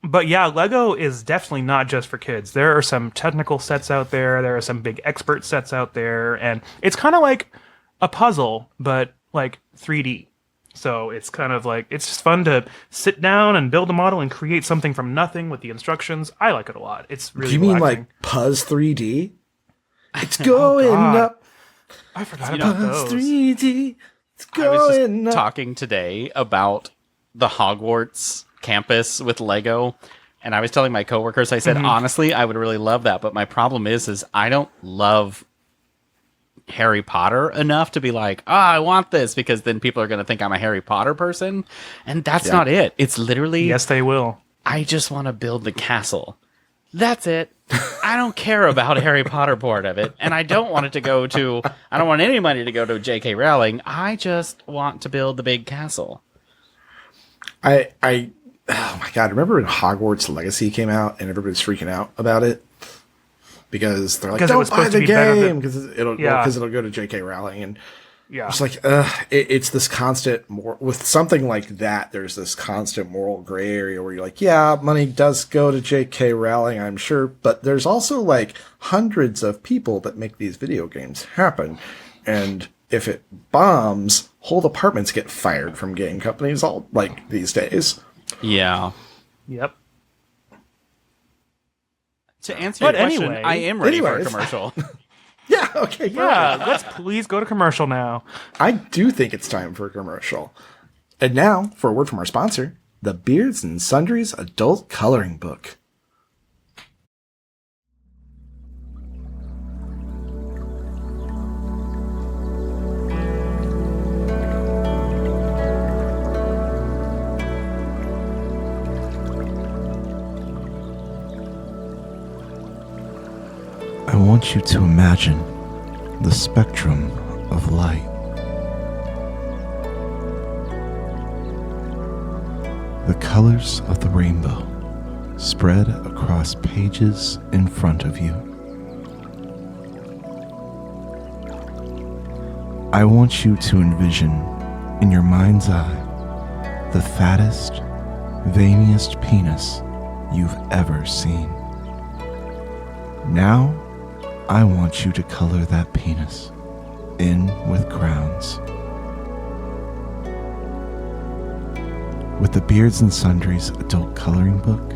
But yeah, Lego is definitely not just for kids. There are some technical sets out there. There are some big expert sets out there. And it's kind of like a puzzle, but like 3D. So it's kind of like, it's just fun to sit down and build a model and create something from nothing with the instructions. I like it a lot. It's really Do you mean relaxing. like Puzz 3D? It's going God. up. I forgot about Puzz those. 3D. It's I was going just up. talking today about the Hogwarts campus with Lego, and I was telling my coworkers, I said, honestly, I would really love that, but my problem is I don't love Harry Potter enough to be like, I want this, because then people are going to think I'm a Harry Potter person, and that's not it. It's literally, Yes, they will. I just want to build the castle. That's it. I don't care about Harry Potter part of it, and I don't want it to go to, I don't want any money to go to J.K. Rowling. I just want to build the big castle. Oh my god! Remember when Hogwarts Legacy came out and everybody's freaking out about it because they're like, Because it "Don't was buy supposed to the be better than- game because it'll go to J.K. Rowling." And Yeah. it's like, it's this constant with something like that. There's this constant moral gray area where you're like, yeah, money does go to J.K. Rowling, I'm sure, but there's also like hundreds of people that make these video games happen, and if it bombs, whole departments get fired from game companies all like these days. Yeah. Yep. To answer your But question, anyway- I am ready for a Anyways. commercial. Yeah, okay, Yeah, perfect. let's please go to commercial now. I do think it's time for a commercial. And now, for a word from our sponsor, the Beards and Sundries Adult Coloring Book. I want you to imagine the spectrum of light. The colors of the rainbow spread across pages in front of you. I want you to envision in your mind's eye the fattest, veiniest penis you've ever seen. Now, I want you to color that penis in with crowns. With the Beards and Sundries Adult Coloring Book,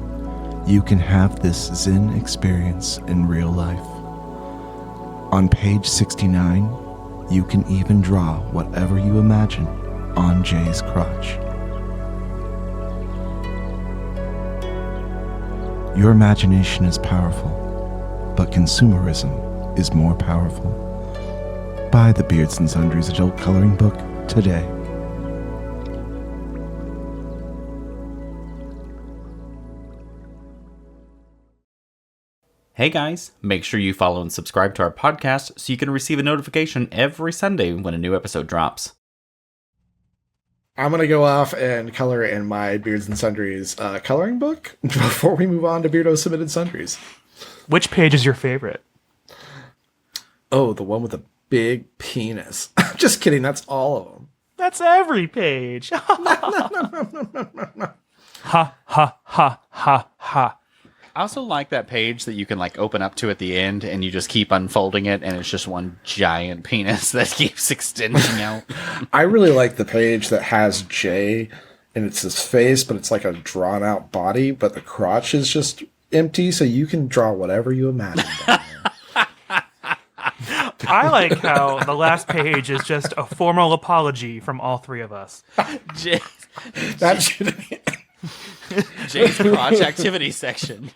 you can have this Zen experience in real life. On page 69, you can even draw whatever you imagine on Jay's crotch. Your imagination is powerful, but consumerism is more powerful. Buy the Beards and Sundries Adult Coloring Book today. Hey guys, make sure you follow and subscribe to our podcast so you can receive a notification every Sunday when a new episode drops. I'm going to go off and color in my Beards and Sundries coloring book before we move on to Beardo Submitted Sundries. Which page is your favorite? Oh, the one with the big penis. Just kidding, that's all of them. That's every page. Ha ha ha ha ha. I also like that page that you can like open up to at the end and you just keep unfolding it and it's just one giant penis that keeps extending out. I really like the page that has Jay and it's his face, but it's like a drawn out body, but the crotch is just empty, so you can draw whatever you imagine down there. I like how the last page is just a formal apology from all three of us. Jay, That should be... Jay's crotch activity section.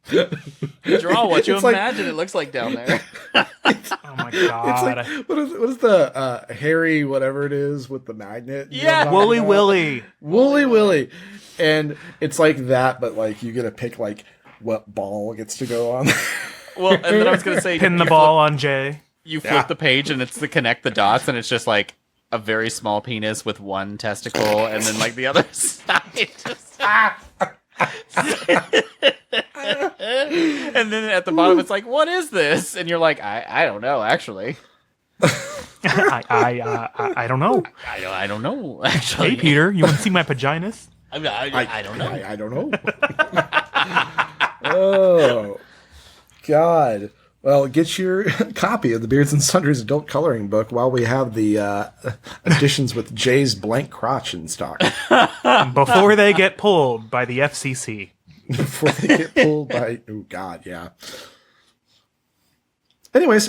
Draw what you It's like- imagine it looks like down there. Oh my It's god. like, what is the hairy whatever it is with the magnet? You know what I'm talking Wooly about? Willy. Wooly Willy. And it's like that, but like you get to pick like what ball gets to go on. Well, and then I was going to say, Pin the you ball on Jay. You flip Yeah. the page and it's the connect the dots and it's just like a very small penis with one testicle and then like the other side just... And then at the bottom it's like, what is this? And you're like, I don't know actually. I don't know. I don't know actually. Hey Peter, you want to see my paginas? I don't know. I don't know. Oh, God. Well, get your copy of the Beards and Sundries Adult Coloring Book while we have the editions with Jay's blank crotch in stock. Before they get pulled by the FCC. Before they get pulled by... Oh, God, yeah. Anyways,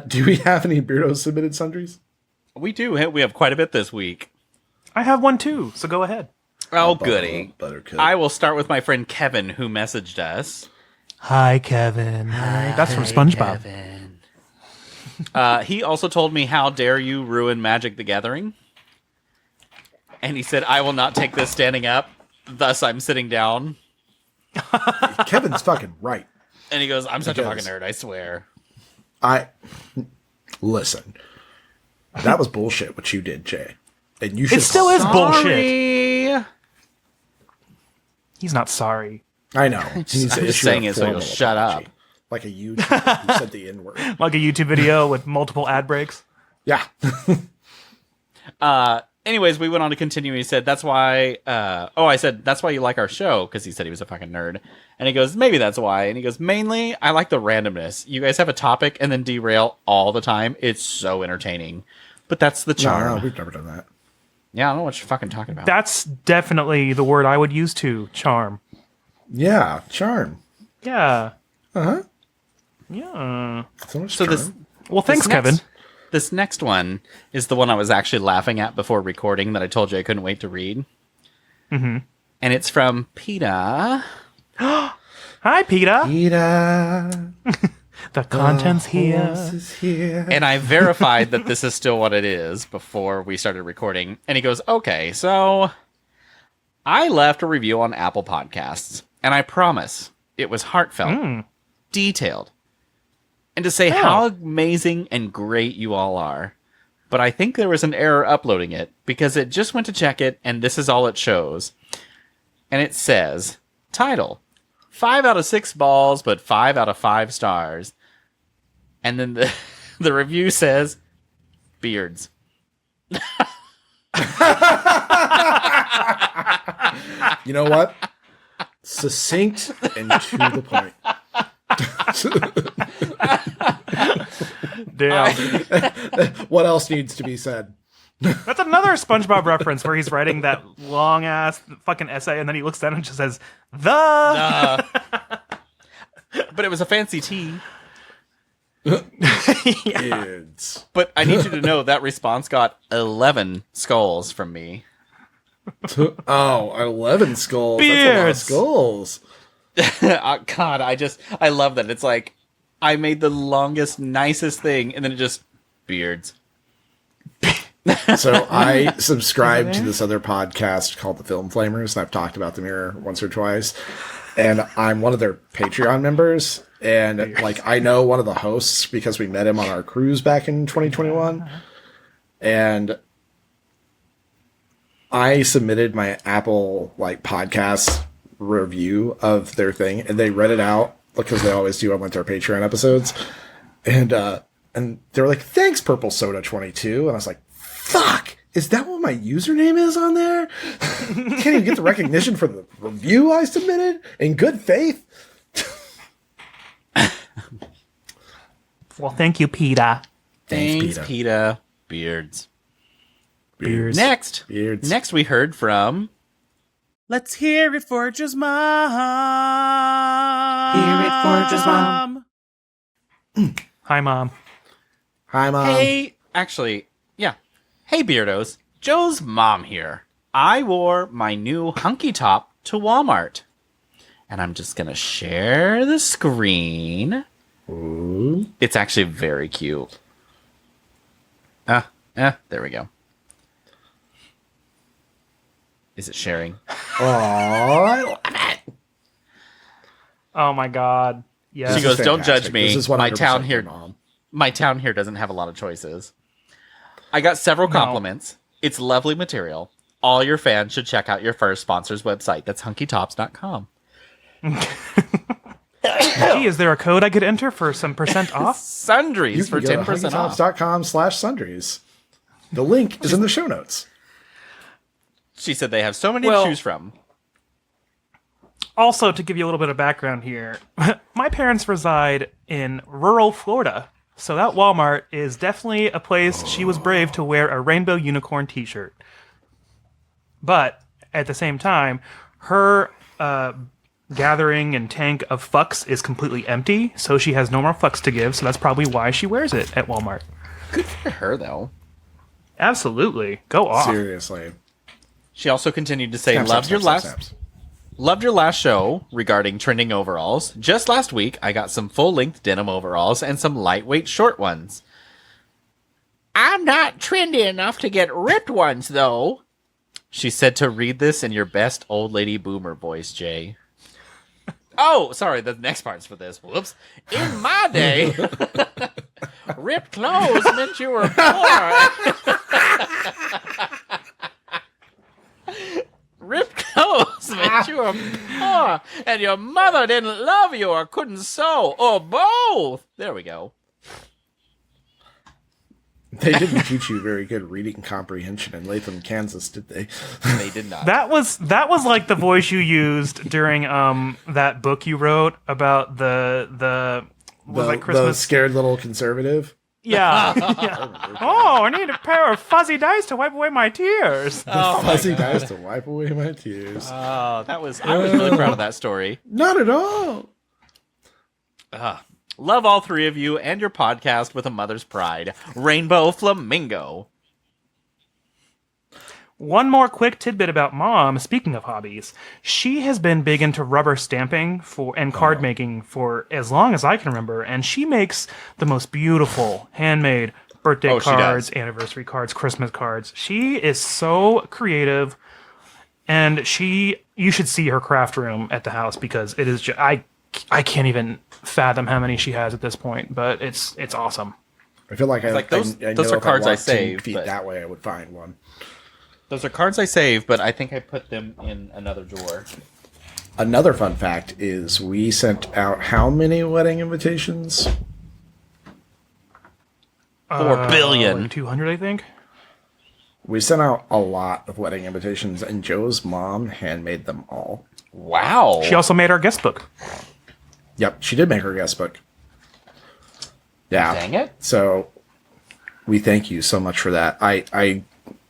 do we have any Beardo Submitted Sundries? We do. We have quite a bit this week. I have one too, so go ahead. Oh, goody. Buttercup. I will start with my friend Kevin who messaged us. Hi, Kevin. That's from SpongeBob. He also told me, how dare you ruin Magic the Gathering? And he said, I will not take this standing up, thus I'm sitting down. Kevin's fucking right. And he goes, I'm such a does. fucking nerd, I swear. Listen. That was bullshit what you did, Jay. And you should... It still is bullshit. Sorry. He's not sorry. I know. He needs to I'm just issue saying a it so you'll formal shut apology. up. Like a YouTuber who said the N-word. Like a YouTube video with multiple ad breaks. Yeah. Anyways, we went on to continue. He said, that's why... I said, that's why you like our show, because he said he was a fucking nerd. And he goes, maybe that's why. And he goes, mainly, I like the randomness. You guys have a topic and then derail all the time. It's so entertaining. But that's the charm. No, we've never done that. Yeah, I don't know what you're fucking talking about. That's definitely the word I would use too. Charm. Yeah, charm. Yeah. Yeah. So much So this charm. Well, thanks, This next- Kevin. This next one is the one I was actually laughing at before recording that I told you I couldn't wait to read. Mm-hmm. And it's from PETA. Hi, Peter. Peter, The content's horse here. is here. And I verified that this is still what it is before we started recording. And he goes, okay, so I left a review on Apple Podcasts. And I promise it was heartfelt, detailed, and to say how amazing and great you all are. But I think there was an error uploading it because it just went to check it, and this is all it shows. And it says, title, 5 out of 6 balls, but 5 out of 5 stars. And then the review says, beards. You know what? Succinct and to the point. Damn. What else needs to be said? That's another SpongeBob reference where he's writing that long ass fucking essay and then he looks down and just says, the. But it was a fancy T. Kids. But I need you to know that response got 11 skulls from me. Oh, 11 skulls. That's a lot of Beards. skulls. God, I love that. It's like, I made the longest, nicest thing, and then it just, beards. So I subscribe to this other podcast called The Film Flamers, and I've talked about them here once or twice. And I'm one of their Patreon members. And like, I know one of the hosts because we met him on our cruise back in 2021. And I submitted my Apple like podcast review of their thing, and they read it out because they always do on like their Patreon episodes. And they were like, "Thanks, Purple Soda 22." And I was like, "Fuck, is that what my username is on there?" Can't even get the recognition for the review I submitted in good faith. Well, thank you, Peter. Thanks, PETA. PETA. Beards. Beards. Next. Beards. Next we heard from... Let's hear it for Joe's mom. Hear it for Joe's mom. Hi, Mom. Hi, Mom. Hey, actually, yeah. Hey, Beardos. Joe's mom here. I wore my new hunky top to Walmart. And I'm just going to share the screen. Ooh. It's actually very cute. There we go. Is it sharing? Aw, I love it. Oh, my God. Yes. She goes, This is "Don't judge fantastic. me. This is My 100% town your here- Mom. My town here doesn't have a lot of choices." I got several compliments. It's lovely material. All your fans should check out your first sponsor's website. That's hunkytops.com. Gee, is there a code I could enter for some percent off? Sundries You for can go 10% to off. hunkytops.com/sundries. The link is in the show notes. She said they have so many Well- to choose from. Also, to give you a little bit of background here, my parents reside in rural Florida, so that Walmart is definitely a place she was brave to wear a rainbow unicorn t-shirt. But, at the same time, her gathering and tank of fucks is completely empty, so she has no more fucks to give, so that's probably why she wears it at Walmart. Good for her, though. Absolutely. Go off. Seriously. She also continued to say, Snap, loved snap, your snap, last... snaps. Loved your last show regarding trending overalls. Just last week, I got some full-length denim overalls and some lightweight short ones. I'm not trendy enough to get ripped ones, though. She said to read this in your best old lady boomer voice, Jay. Oh, sorry, the next part's for this. Whoops. In my day, ripped clothes meant you were poor. Ripped clothes meant you were poor, and your mother didn't love you or couldn't sew, or both. There we go. They didn't teach you very good reading comprehension in Latham, Kansas, did they? They did not. That was like the voice you used during that book you wrote about the was like The Christmas. scared little conservative. Yeah. Yeah. Oh, I need a pair of fuzzy dice to wipe away my tears. Fuzzy dice to wipe away my tears. Oh, I was really proud of that story. Not at all. Love all three of you and your podcast with a mother's pride. Rainbow Flamingo. One more quick tidbit about Mom, speaking of hobbies. She has been big into rubber stamping and card making for as long as I can remember, and she makes the most beautiful handmade birthday cards, anniversary cards, Christmas cards. She is so creative, and you should see her craft room at the house because it is just, I can't even fathom how many she has at this point, but it's awesome. I feel like those know are if cards I walked 10 saved, feet but- that way, I would find one. Those are cards I saved, but I think I put them in another drawer. Another fun fact is we sent out how many wedding invitations? 4 billion. Like 200, I think. We sent out a lot of wedding invitations, and Joe's mom handmade them all. Wow. She also made our guest book. Yep, she did make her guest book. Yeah. Dang it. So we thank you so much for that. I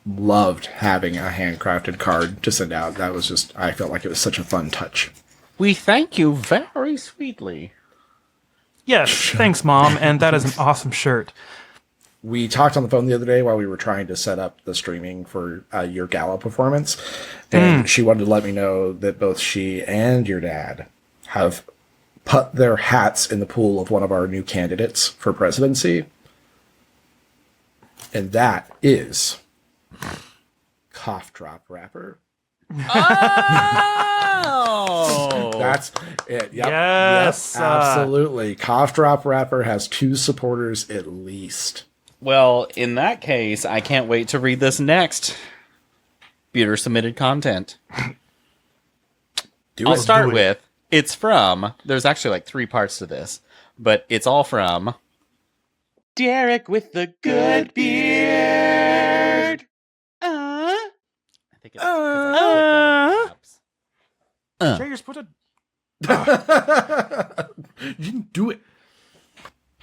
loved having a handcrafted card to send out. That was just, I felt like it was such a fun touch. We thank you very sweetly. Yes, thanks, Mom, and that is an awesome shirt. We talked on the phone the other day while we were trying to set up the streaming for your gala performance, and she wanted to let me know that both she and your dad have put their hats in the pool of one of our new candidates for presidency, and that is Cough Drop Rapper. Oh! That's it. Yep. Yes. Yep, absolutely. Cough Drop Rapper has 2 supporters at least. Well, in that case, I can't wait to read this next. Buter submitted content. I'll start with, it's from, there's actually like 3 parts to this, but it's all from Derek with the good beard. I think it's 'cause I clicked on the tabs. Jay, you're supposed to... You didn't do it.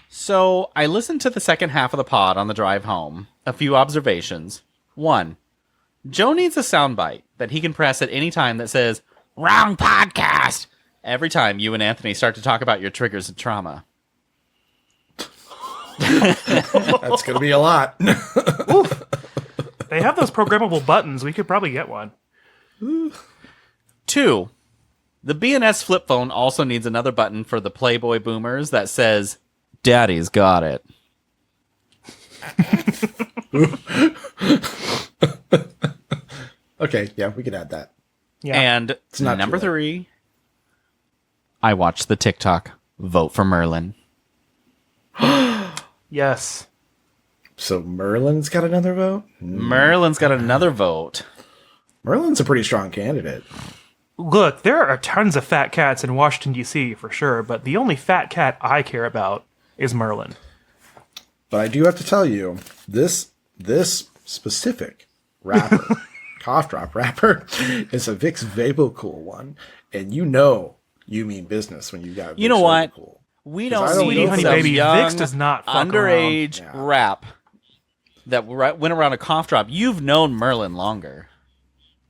So, I listened to the second half of the pod on the drive home. A few observations. 1. Joe needs a soundbite that he can press at any time that says, "Wrong podcast," every time you and Anthony start to talk about your triggers and trauma. That's going to be a lot. They have those programmable buttons. We could probably get one. 2. The BNS flip phone also needs another button for the Playboy boomers that says, "Daddy's got it." Okay, yeah, we could add that. Yeah. And not number too late. 3, I watched the TikTok Vote for Merlin. Yes. So Merlin's got another vote? Merlin's got another vote. Merlin's a pretty strong candidate. Look, there are tons of fat cats in Washington, D.C. for sure, but the only fat cat I care about is Merlin. But I do have to tell you, this specific rapper, Cough Drop Rapper, is a Vicks VapoCool one. And you mean business when you got You Vicks know what? VapoCool. We 'Cause don't I don't see know Honey, some baby, young, Vicks does not fuck underage around. Yeah. rap that went around a cough drop. You've known Merlin longer.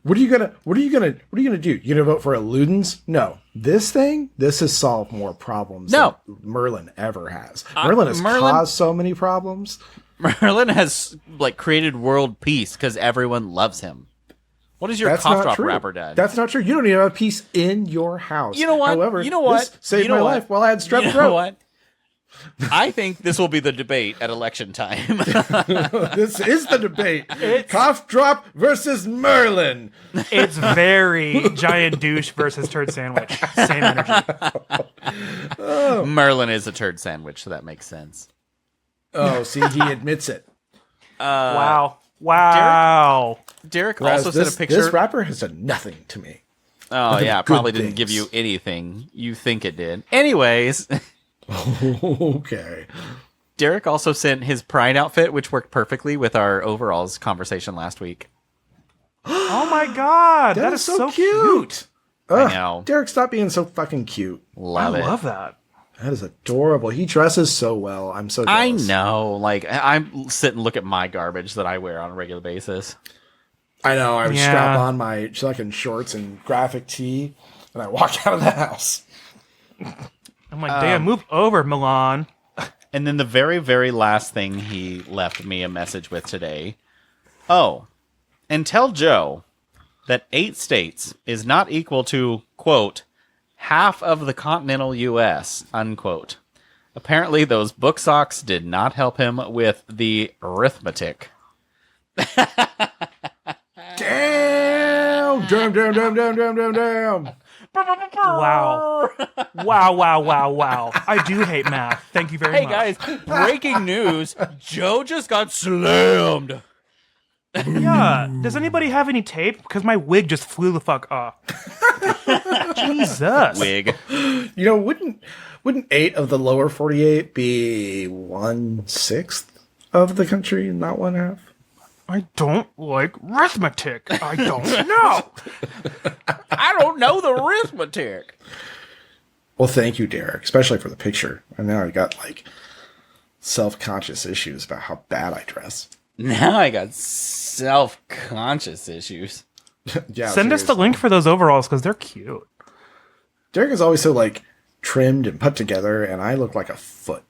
What are you gonna do? You gonna vote for a Ludens? No. This has solved more problems than Merlin ever has. Merlin has caused so many problems. Merlin has created world peace because everyone loves him. What has your cough drop rapper done? That's not true. You don't even have peace in your house. You know what? However, You know what? this saved You know my what? life while I had strep You throat. know what? I think this will be the debate at election time. This is the debate. Cough Drop versus Merlin. It's very giant douche versus turd sandwich. Same energy. Merlin is a turd sandwich, so that makes sense. Oh, see, he admits it. Wow. Derek Whereas also sent a picture. This rapper has done nothing to me. Oh, yeah, good probably didn't give things. you anything you think it did. Anyways, Okay. Derek also sent his Pride outfit, which worked perfectly with our overalls conversation last week. Oh my god, That is so cute. Ugh, know. Derek, stop being so fucking cute. Love I it. love that. That is adorable. He dresses so well. I'm so I jealous. know. I sit and look at my garbage that I wear on a regular basis. I know. I would Yeah. strap on my fucking shorts and graphic tee, and I walk out of the house. I'm like, damn, move over, Milan. And then the very, very last thing he left me a message with today. Oh, and tell Joe that 8 states is not equal to, quote, half of the continental U.S., unquote. Apparently, those book socks did not help him with the arithmetic. Damn! Damn. Wow. Wow. I do hate math. Thank you very much. Hey, guys, breaking news. Joe just got slammed. Yeah. Does anybody have any tape? Because my wig just flew the fuck off. Jesus. Wig. You know, wouldn't 8 of the lower 48 be 1/6 of the country, not 1/2? I don't like arithmetic. I don't know. I don't know the arithmetic. Well, thank you, Derek, especially for the picture. And now I got like self-conscious issues about how bad I dress. Now I got self-conscious issues. Yeah, Send us the seriously. link for those overalls because they're cute. Derek is always so like trimmed and put together, and I look like a foot.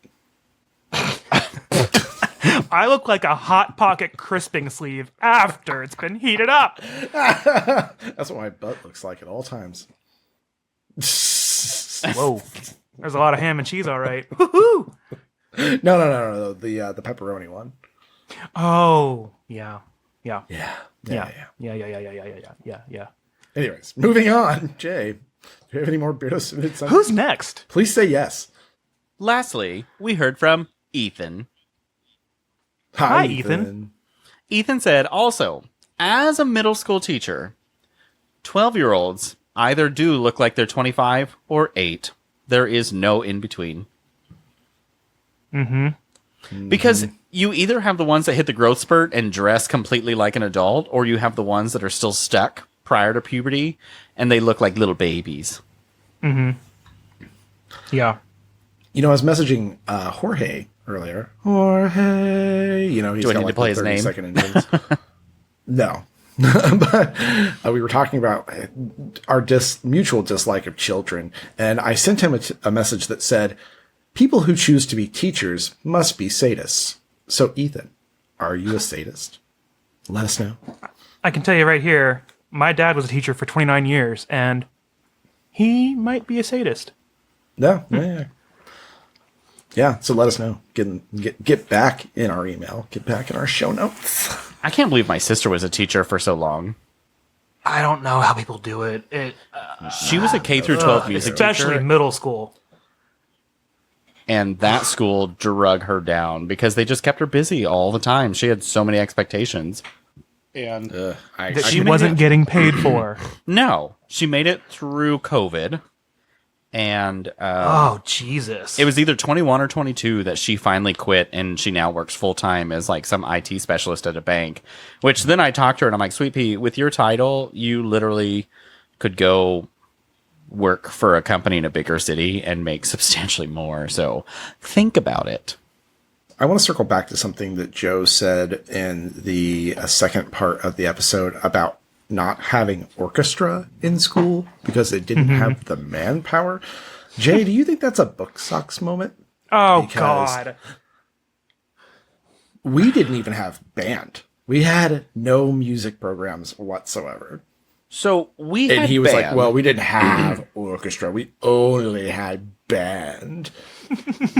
I look like a Hot Pocket crisping sleeve after it's been heated up. That's what my butt looks like at all times. Whoa. There's a lot of ham and cheese, all right. Woohoo! No. The pepperoni one. Oh, yeah. Yeah. Anyways, moving on. Jay, do you have any more Beardo submitted songs? Who's next? Please say yes. Lastly, we heard from Ethan. Hi, Ethan. Ethan said, also, as a middle school teacher, 12-year-olds either do look like they're 25 or 8. There is no in between. Because you either have the ones that hit the growth spurt and dress completely like an adult, or you have the ones that are still stuck prior to puberty and they look like little babies. Yeah. You know, I was messaging Jorge earlier. Jorge, you know, he's Do I got need like to play the his 30 name? second intros. No. But we were talking about our mutual dislike of children, and I sent him a message that said, people who choose to be teachers must be sadists. So, Ethan, are you a sadist? Let us know. I can tell you right here, my dad was a teacher for 29 years, and he might be a sadist. No, yeah. Yeah, so let us know. Get back in our email. Get back in our show notes. I can't believe my sister was a teacher for so long. I don't know how people do it. She was a K through 12 music Especially teacher, middle school. and that school drug her down because they just kept her busy all the time. She had so many expectations. And That she wasn't getting paid for. No, she made it through COVID. And Oh, Jesus. it was either 21 or 22 that she finally quit, and she now works full time as like some IT specialist at a bank. Which then I talked to her and I'm like, Sweet Pea, with your title, you literally could go work for a company in a bigger city and make substantially more. So think about it. I want to circle back to something that Joe said in the second part of the episode about not having orchestra in school because they didn't have the manpower. Jay, do you think that's a book sucks moment? Oh, Because God. we didn't even have band. We had no music programs whatsoever. So we had And he was like, band. well, we didn't have orchestra. We only had band.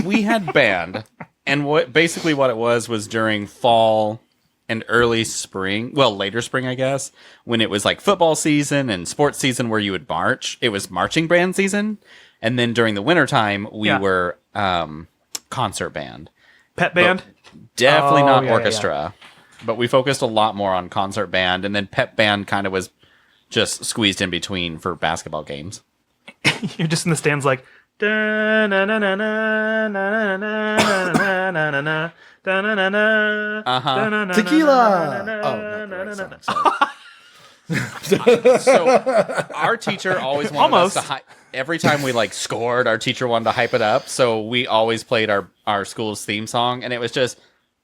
We had band, and what it was during fall and early spring, well, later spring, I guess, when it was like football season and sports season where you would march. It was marching band season, and then during the wintertime, we were concert band. Pet band? Definitely Oh, not yeah, orchestra, but we focused a lot more on concert band, and then pep band kind of was just squeezed in between for basketball games. You're just in the stands like... Tequila! Oh, no, the right song, sorry. So our teacher always wanted us to Almost. every time we like scored, our teacher wanted to hype it up. So we always played our school's theme song, and it was just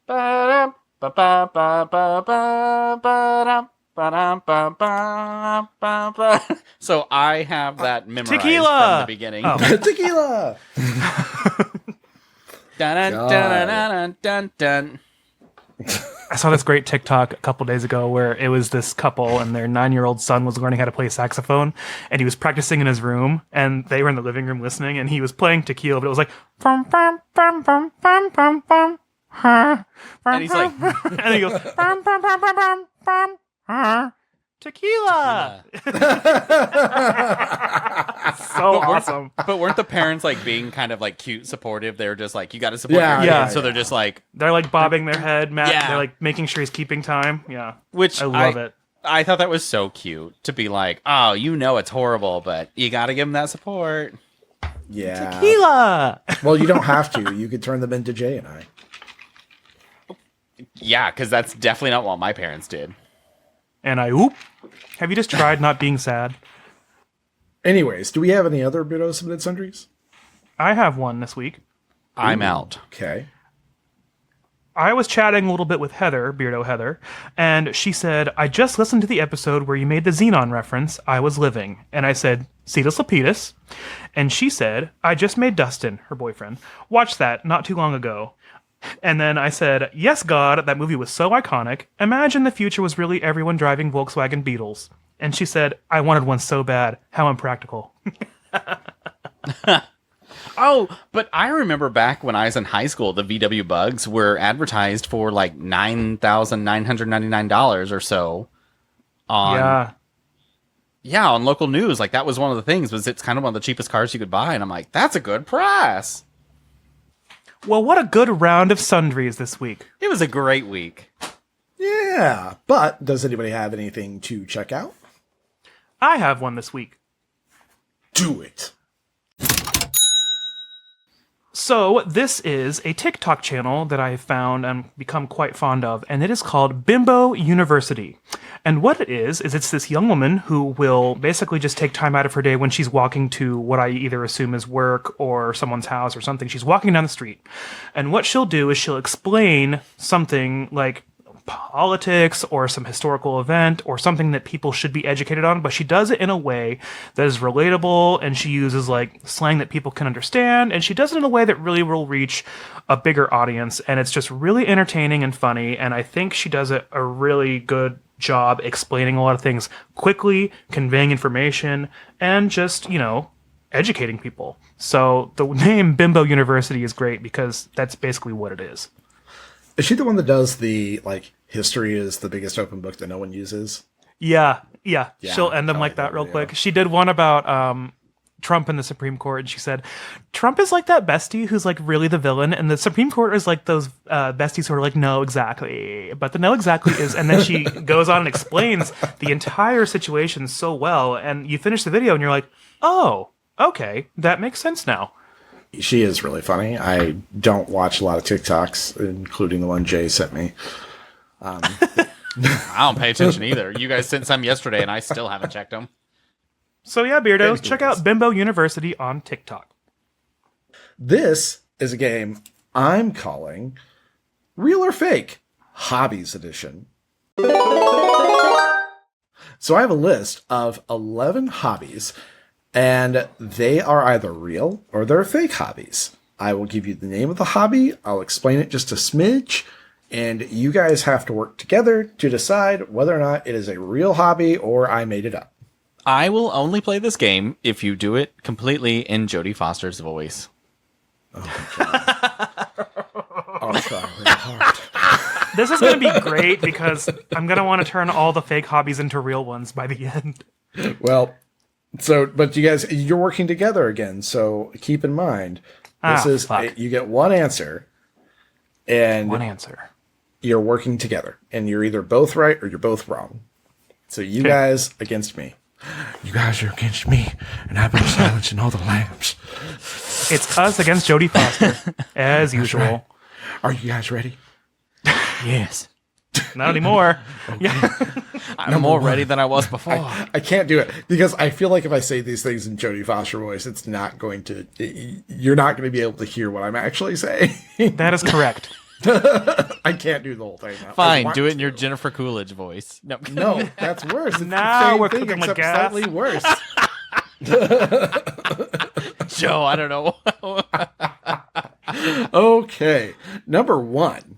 ba-dum, ba-ba-ba-ba-ba-ba-dum, Ba-dum-ba-ba-ba-ba. So I have that memorized Tequila! from the beginning. Oh. Tequila. Dun, dun, dun, dun, dun, dun. I saw this great TikTok a couple days ago where it was this couple and their 9-year-old son was learning how to play saxophone, and he was practicing in his room, and they were in the living room listening, and he was playing Tequila, but it was like bum, bum, bum, bum, bum, bum, bum, huh, bum, And he's like, and then he goes bum, bum, bum, bum, bum, bum, huh, Tequila. So awesome. but weren't the parents like being kind of like cute, supportive? They were just like, you got to support your kid. yeah, So they're just like, They're like bobbing their head, Matt. Yeah. They're like making sure he's keeping time. Yeah, which I love it. I thought that was so cute to be like, oh, you know it's horrible, but you got to give them that support. Yeah. Tequila. Well, you don't have to. You could turn them into Jay and I. Yeah, because that's definitely not what my parents did. And I oop. Have you just tried not being sad? Anyways, do we have any other Beardo Submitted Sundries? I have one this week. I'm out. Okay. I was chatting a little bit with Heather, Beardo Heather, and she said, I just listened to the episode where you made the Xenon reference, I was living. And I said, Cetus Lapidus. And she said, I just made Dustin, her boyfriend, watch that not too long ago. And then I said, yes, God, that movie was so iconic. Imagine the future was really everyone driving Volkswagen Beetles. And she said, I wanted one so bad. How impractical. Oh, but I remember back when I was in high school, the VW Bugs were advertised for like $9,999 or so on on local news. Like that was one of the things, was it's kind of one of the cheapest cars you could buy. And I'm like, that's a good price. Well, what a good round of sundries this week. It was a great week. Yeah. But does anybody have anything to check out? I have one this week. Do it. So, this is a TikTok channel that I have found and become quite fond of, and it is called Bimbo University. And what it is it's this young woman who will basically just take time out of her day when she's walking to what I either assume is work or someone's house or something. She's walking down the street. And what she'll do is she'll explain something like politics or some historical event or something that people should be educated on, but she does it in a way that is relatable, and she uses like slang that people can understand, and she does it in a way that really will reach a bigger audience, and it's just really entertaining and funny, and I think she does a really good job explaining a lot of things quickly, conveying information, and just, educating people. So the name Bimbo University is great because that's basically what it is. Is she the one that does the, like, history is the biggest open book that no one uses? Yeah. She'll end them like that real yeah. quick. She did one about Trump in the Supreme Court, and she said, Trump is like that bestie who's like really the villain, and the Supreme Court is like those besties who are like, no, exactly. But the no, exactly is, and then she goes on and explains the entire situation so well, and you finish the video and you're like, oh, okay, that makes sense now. She is really funny. I don't watch a lot of TikToks, including the one Jay sent me. I don't pay attention either. You guys sent some yesterday, and I still haven't checked them. So yeah, Beardos, check out Bimbo University on TikTok. This is a game I'm calling Real or Fake Hobbies Edition. So I have a list of 11 hobbies, and they are either real or they're fake hobbies. I will give you the name of the hobby. I'll explain it just a smidge, and you guys have to work together to decide whether or not it is a real hobby or I made it up. I will only play this game if you do it completely in Jodie Foster's voice. Oh, my God. I'll try really hard. This is going to be great because I'm going to want to turn all the fake hobbies into real ones by the end. Well, but you guys, you're working together again, so keep in mind, you get one answer, and one answer. You're working together, and you're either both right or you're both wrong. So you guys against me. You guys are against me, and I've been silencing all the lambs. It's us against Jodie Foster, as usual. Right. Are you guys ready? Yes. Not anymore. Okay. Yeah. I'm more ready than I was before. I can't do it because I feel like if I say these things in Jodie Foster voice, you're not going to be able to hear what I'm actually saying. That is correct. I can't do the whole thing. Now. Fine, do it in your Jennifer Coolidge voice. No, No, that's worse. It's Now the we're same thing, cooking with except gas. slightly worse. Joe, I don't know. Okay. Number 1.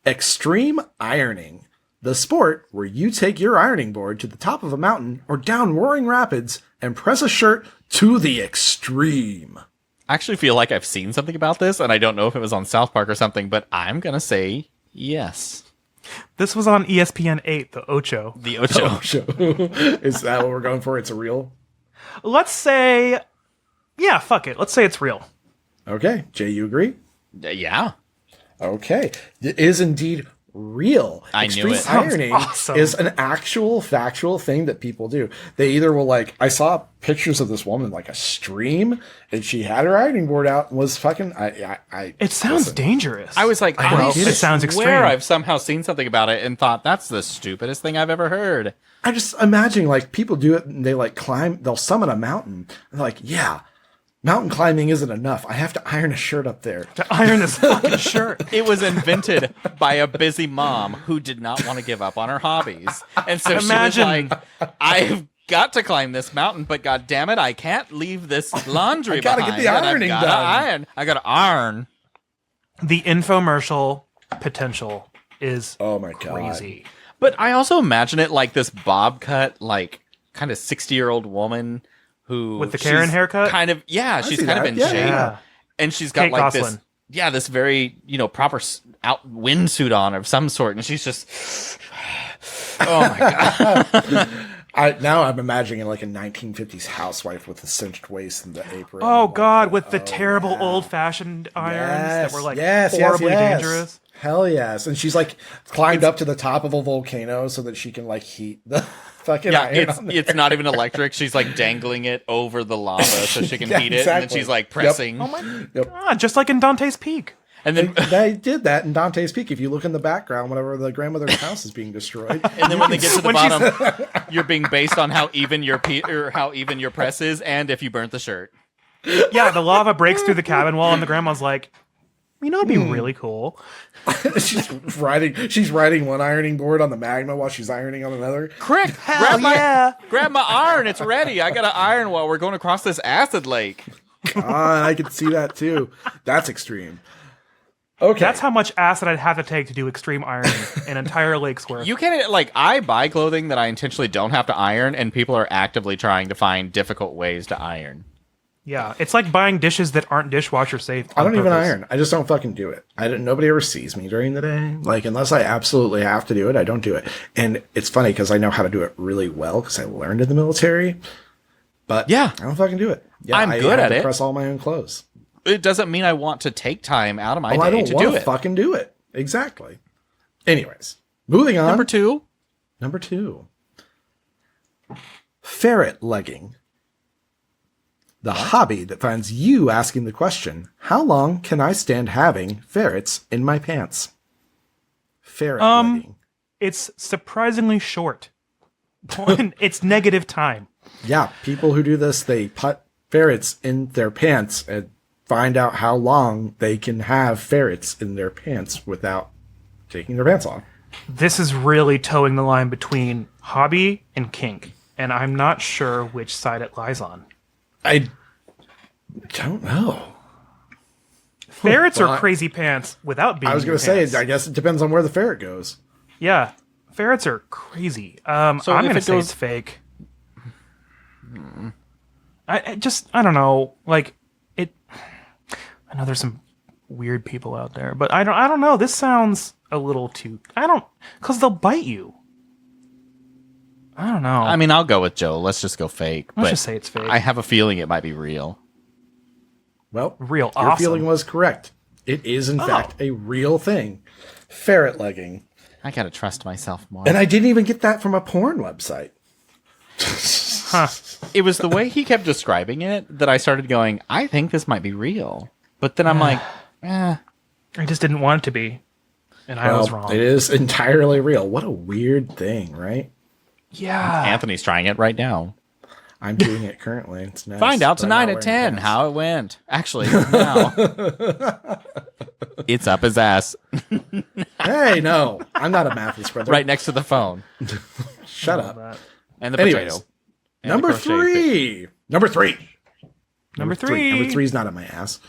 Extreme ironing. The sport where you take your ironing board to the top of a mountain or down roaring rapids and press a shirt to the extreme. I actually feel like I've seen something about this, and I don't know if it was on South Park or something, but I'm going to say yes. This was on ESPN 8, the Ocho. The Ocho. Show. Is that what we're going for? It's a real? Let's say, yeah, fuck it. Let's say it's real. Okay. Jay, you agree? Yeah. Okay. It is indeed real. I knew Extreme it. ironing Sounds awesome. is an actual factual thing that people do. They either will I saw pictures of this woman a stream, and she had her ironing board out and was fucking. It sounds listen. dangerous. I was like, I know. I It sounds swear extreme. I've somehow seen something about it and thought that's the stupidest thing I've ever heard. I just imagine people do it and they climb. They'll summit a mountain. And they're yeah. Mountain climbing isn't enough. I have to iron a shirt up there. To iron this fucking shirt. It was invented by a busy mom who did not want to give up on her hobbies. And so Imagine. she was like, I've got to climb this mountain, but god damn it, I can't leave this laundry I gotta behind. get the and I've ironing gotta done. Iron. I gotta iron. The infomercial potential is Oh my god. crazy. But I also imagine it like this bob cut, kind of 60-year-old woman who With the Karen she's haircut? kind of she's see kind of that. in Yeah. shape, Yeah. and she's got Kate this Gosselin. this very proper out windsuit on of some sort, and she's just oh my god. Now I'm imagining a 1950s housewife with a cinched waist and the apron. Oh and god, with the terrible old-fashioned irons that were horribly dangerous. Hell yes. And she's climbed up to the top of a volcano so that she can heat the fucking Yeah, iron. on there. it's not even electric. She's dangling it over the lava so she can Yeah, heat it, and then exactly. she's pressing. Oh my Yep. god, just like in Dante's Peak. And then They did that in Dante's Peak. If you look in the background, whenever the grandmother's house is being destroyed, and then when they get to the When bottom, you're being based on how even your or how even your press is, and if you burnt the shirt. Yeah, the lava breaks through the cabin wall, and the grandma's like, it'd be really cool. she's riding one ironing board on the magma while she's ironing on another. Correct. Hell yeah. Grab my iron. It's ready. I got to iron while we're going across this acid lake. I could see that too. That's extreme. Okay. That's how much acid I'd have to take to do extreme ironing an entire lake's worth. You can't I buy clothing that I intentionally don't have to iron, and people are actively trying to find difficult ways to iron. Yeah, it's like buying dishes that aren't dishwasher safe. I don't on even purpose. iron. I just don't fucking do it. Nobody ever sees me during the day. Unless I absolutely have to do it, I don't do it. And it's funny because I know how to do it really well because I learned in the military. But Yeah. I don't fucking do it. Yeah, I'm I good have at to it. press all my own clothes. It doesn't mean I want to take time out of my I day don't to want do to it. fucking do it. Exactly. Anyways, moving on. Number 2. Number 2. Ferret legging. The hobby that finds you asking the question, how long can I stand having ferrets in my pants? Ferret legging. It's surprisingly short. It's negative time. Yeah, people who do this, they put ferrets in their pants and find out how long they can have ferrets in their pants without taking their pants off. This is really towing the line between hobby and kink, and I'm not sure which side it lies on. I don't know. Ferrets Well, are crazy pants without being. I was going to say, I guess it depends on where the ferret goes. Yeah, ferrets are crazy. So I'm if going to it say goes- it's fake. I don't know. I know there's some weird people out there, but I don't know. This sounds a little too. Because they'll bite you. I don't know. I mean, I'll go with Joe. Let's just go fake. Let's but just say it's fake. I have a feeling it might be real. Well, Real your awesome. feeling was correct. It is, in fact, a real thing. Ferret legging. I gotta trust myself more. And I didn't even get that from a porn website. It was the way he kept describing it that I started going, I think this might be real. But then I'm like, I just didn't want it to be, and I was wrong. It is entirely real. What a weird thing, right? Yeah. Anthony's trying it right now. I'm doing it currently. It's nice. Find out but I'm tonight not at wearing 10 pants. how it went. Actually, now. It's up his ass. Hey, no, I'm not a mathless brother. Right next to the phone. Shut up. And the Anyways, potato. And number the crochet three. Number three. Number three. Number three is not on my ass.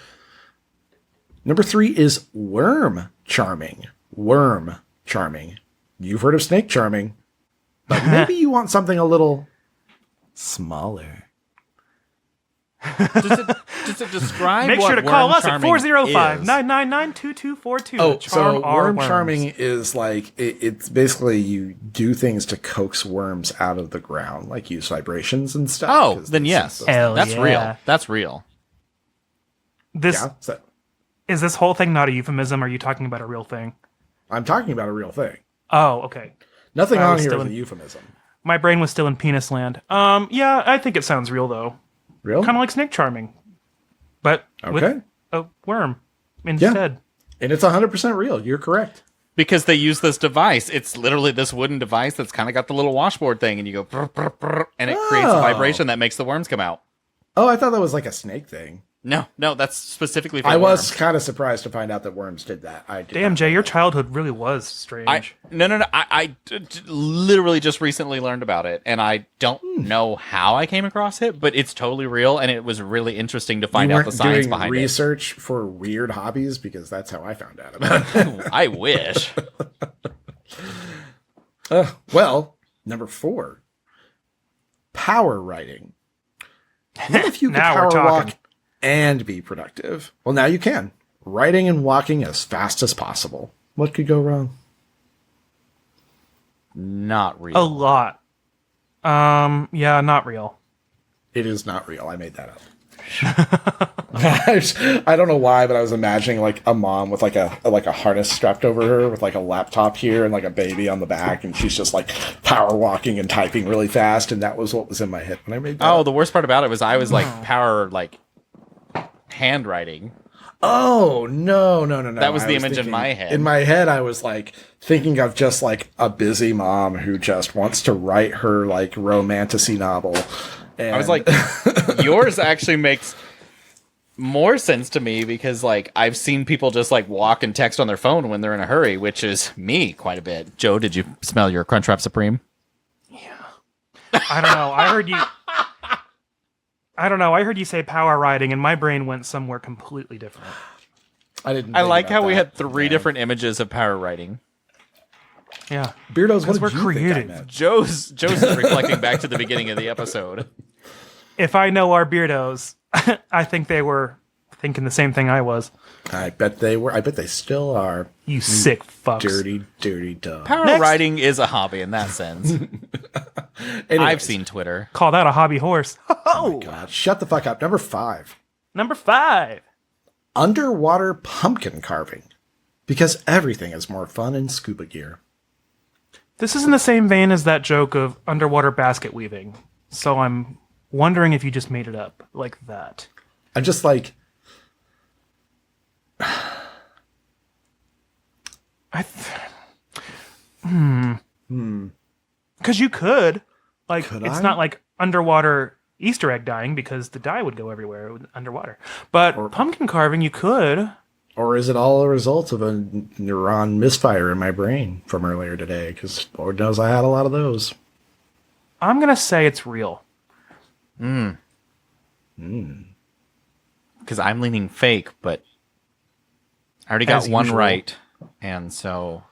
Number three is worm charming. Worm charming. You've heard of snake charming, but maybe you want something a little smaller. Does it describe Make what sure to call worm us at charming 405-999-2242. Oh, to so charm our worm worms. charming is like, it's basically you do things to coax worms out of the ground, like use vibrations and stuff. Oh, 'cause then they yes. sense those Hell That's yeah. real. That's real. This Yeah, so is this whole thing not a euphemism? Or are you talking about a real thing? I'm talking about a real thing. Oh, okay. Nothing I on was here still is a in- euphemism. My brain was still in penis land. Yeah, I think it sounds real though. Real? Kind of like snake charming, but with Okay. a worm instead. And it's 100% real. You're correct. Because they use this device. It's literally this wooden device that's kind of got the little washboard thing, and you go, brr, brr, brr, and it creates a Oh. vibration that makes the worms come out. Oh, I thought that was like a snake thing. No, that's specifically for I was worms. kind of surprised to find out that worms did that. I did Damn, not Jay, know your that. childhood really was strange. No. I literally just recently learned about it, and I don't know how I came across it, but it's totally real, and it was really interesting to find You out weren't the science doing behind research for weird hobbies, because that's how I found out about it. it. I wish. Well, number 4, power writing. What if you could Now we're power talking. walk and be productive? Well, now you can. Riding and walking as fast as possible. What could go wrong? Not real. A lot. Yeah, not real. It is not real. I made that up. I don't know why, but I was imagining like a mom with like a harness strapped over her with like a laptop here and like a baby on the back, and she's just like power walking and typing really fast, and that was what was in my head when I made that. Oh, up. the worst part about it was I was like power like handwriting. Oh, no. That was I the image in my head. In my head, I was like thinking of just like a busy mom who just wants to write her like romantasy novel. And I was like, yours actually makes more sense to me because like I've seen people just like walk and text on their phone when they're in a hurry, which is me quite a bit. Joe, did you smell your Crunchwrap Supreme? I don't know. I heard you say power riding, and my brain went somewhere completely different. I didn't. I think like about how we that. had 3 different images of power writing. Yeah. Beardos. What we're did you think I creative. meant? Joe's is reflecting back to the beginning of the episode. If I know our beardos, I think they were thinking the same thing I was. I bet they were. I bet they still are. You sick fucks. Dirty dog. Power Next. riding is a hobby in that sense. Anyways, I've seen Twitter. Call that a hobby horse. Oh, God, shut the fuck up. Number 5. number 5. Underwater pumpkin carving. Because everything is more fun in scuba gear. This is in the same vein as that joke of underwater basket weaving. So I'm wondering if you just made it up like that. I'm just like, Because you could. Like, Could it's I? not like underwater Easter egg dyeing because the dye would go everywhere underwater. But pumpkin carving, you could. or is it all a result of a neuron misfire in my brain from earlier today? Because Lord knows I had a lot of those. I'm going to say it's real. Because I'm leaning fake, but I already got As one usual. right. And so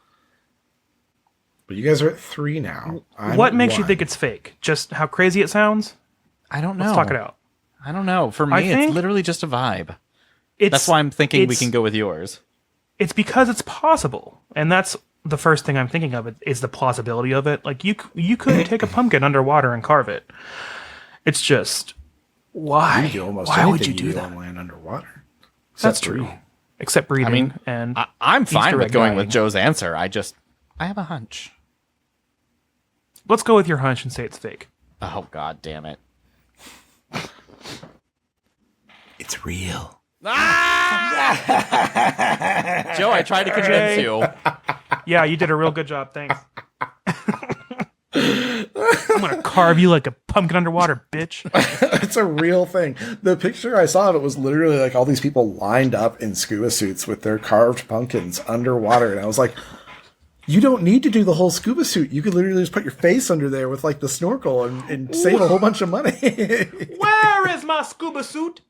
But you guys are at 3 now. I'm What at makes you 1. think it's fake? Just how crazy it sounds? I don't know. Let's talk it out. I don't know. For I me, think it's literally just a vibe. It's, That's why I'm thinking we it's- can go with yours. It's because it's possible. And that's the first thing I'm thinking of is the plausibility of it. Like, you could take a pumpkin underwater and carve it. It's just, why? You do almost Why would you anything do that? on land underwater. That's Except true. breathe. Except breathing. I mean, and I'm fine Easter with egg going dyeing. with Joe's answer. I have a hunch. Let's go with your hunch and say it's fake. Oh, God damn it. It's real. Joe, I tried to convince Jay. you. Yeah, you did a real good job. Thanks. I'm gonna carve you like a pumpkin underwater, bitch. It's a real thing. The picture I saw of it was literally like all these people lined up in scuba suits with their carved pumpkins underwater. And I was like, you don't need to do the whole scuba suit. You could literally just put your face under there with like the snorkel and save a whole bunch of money. Where is my scuba suit?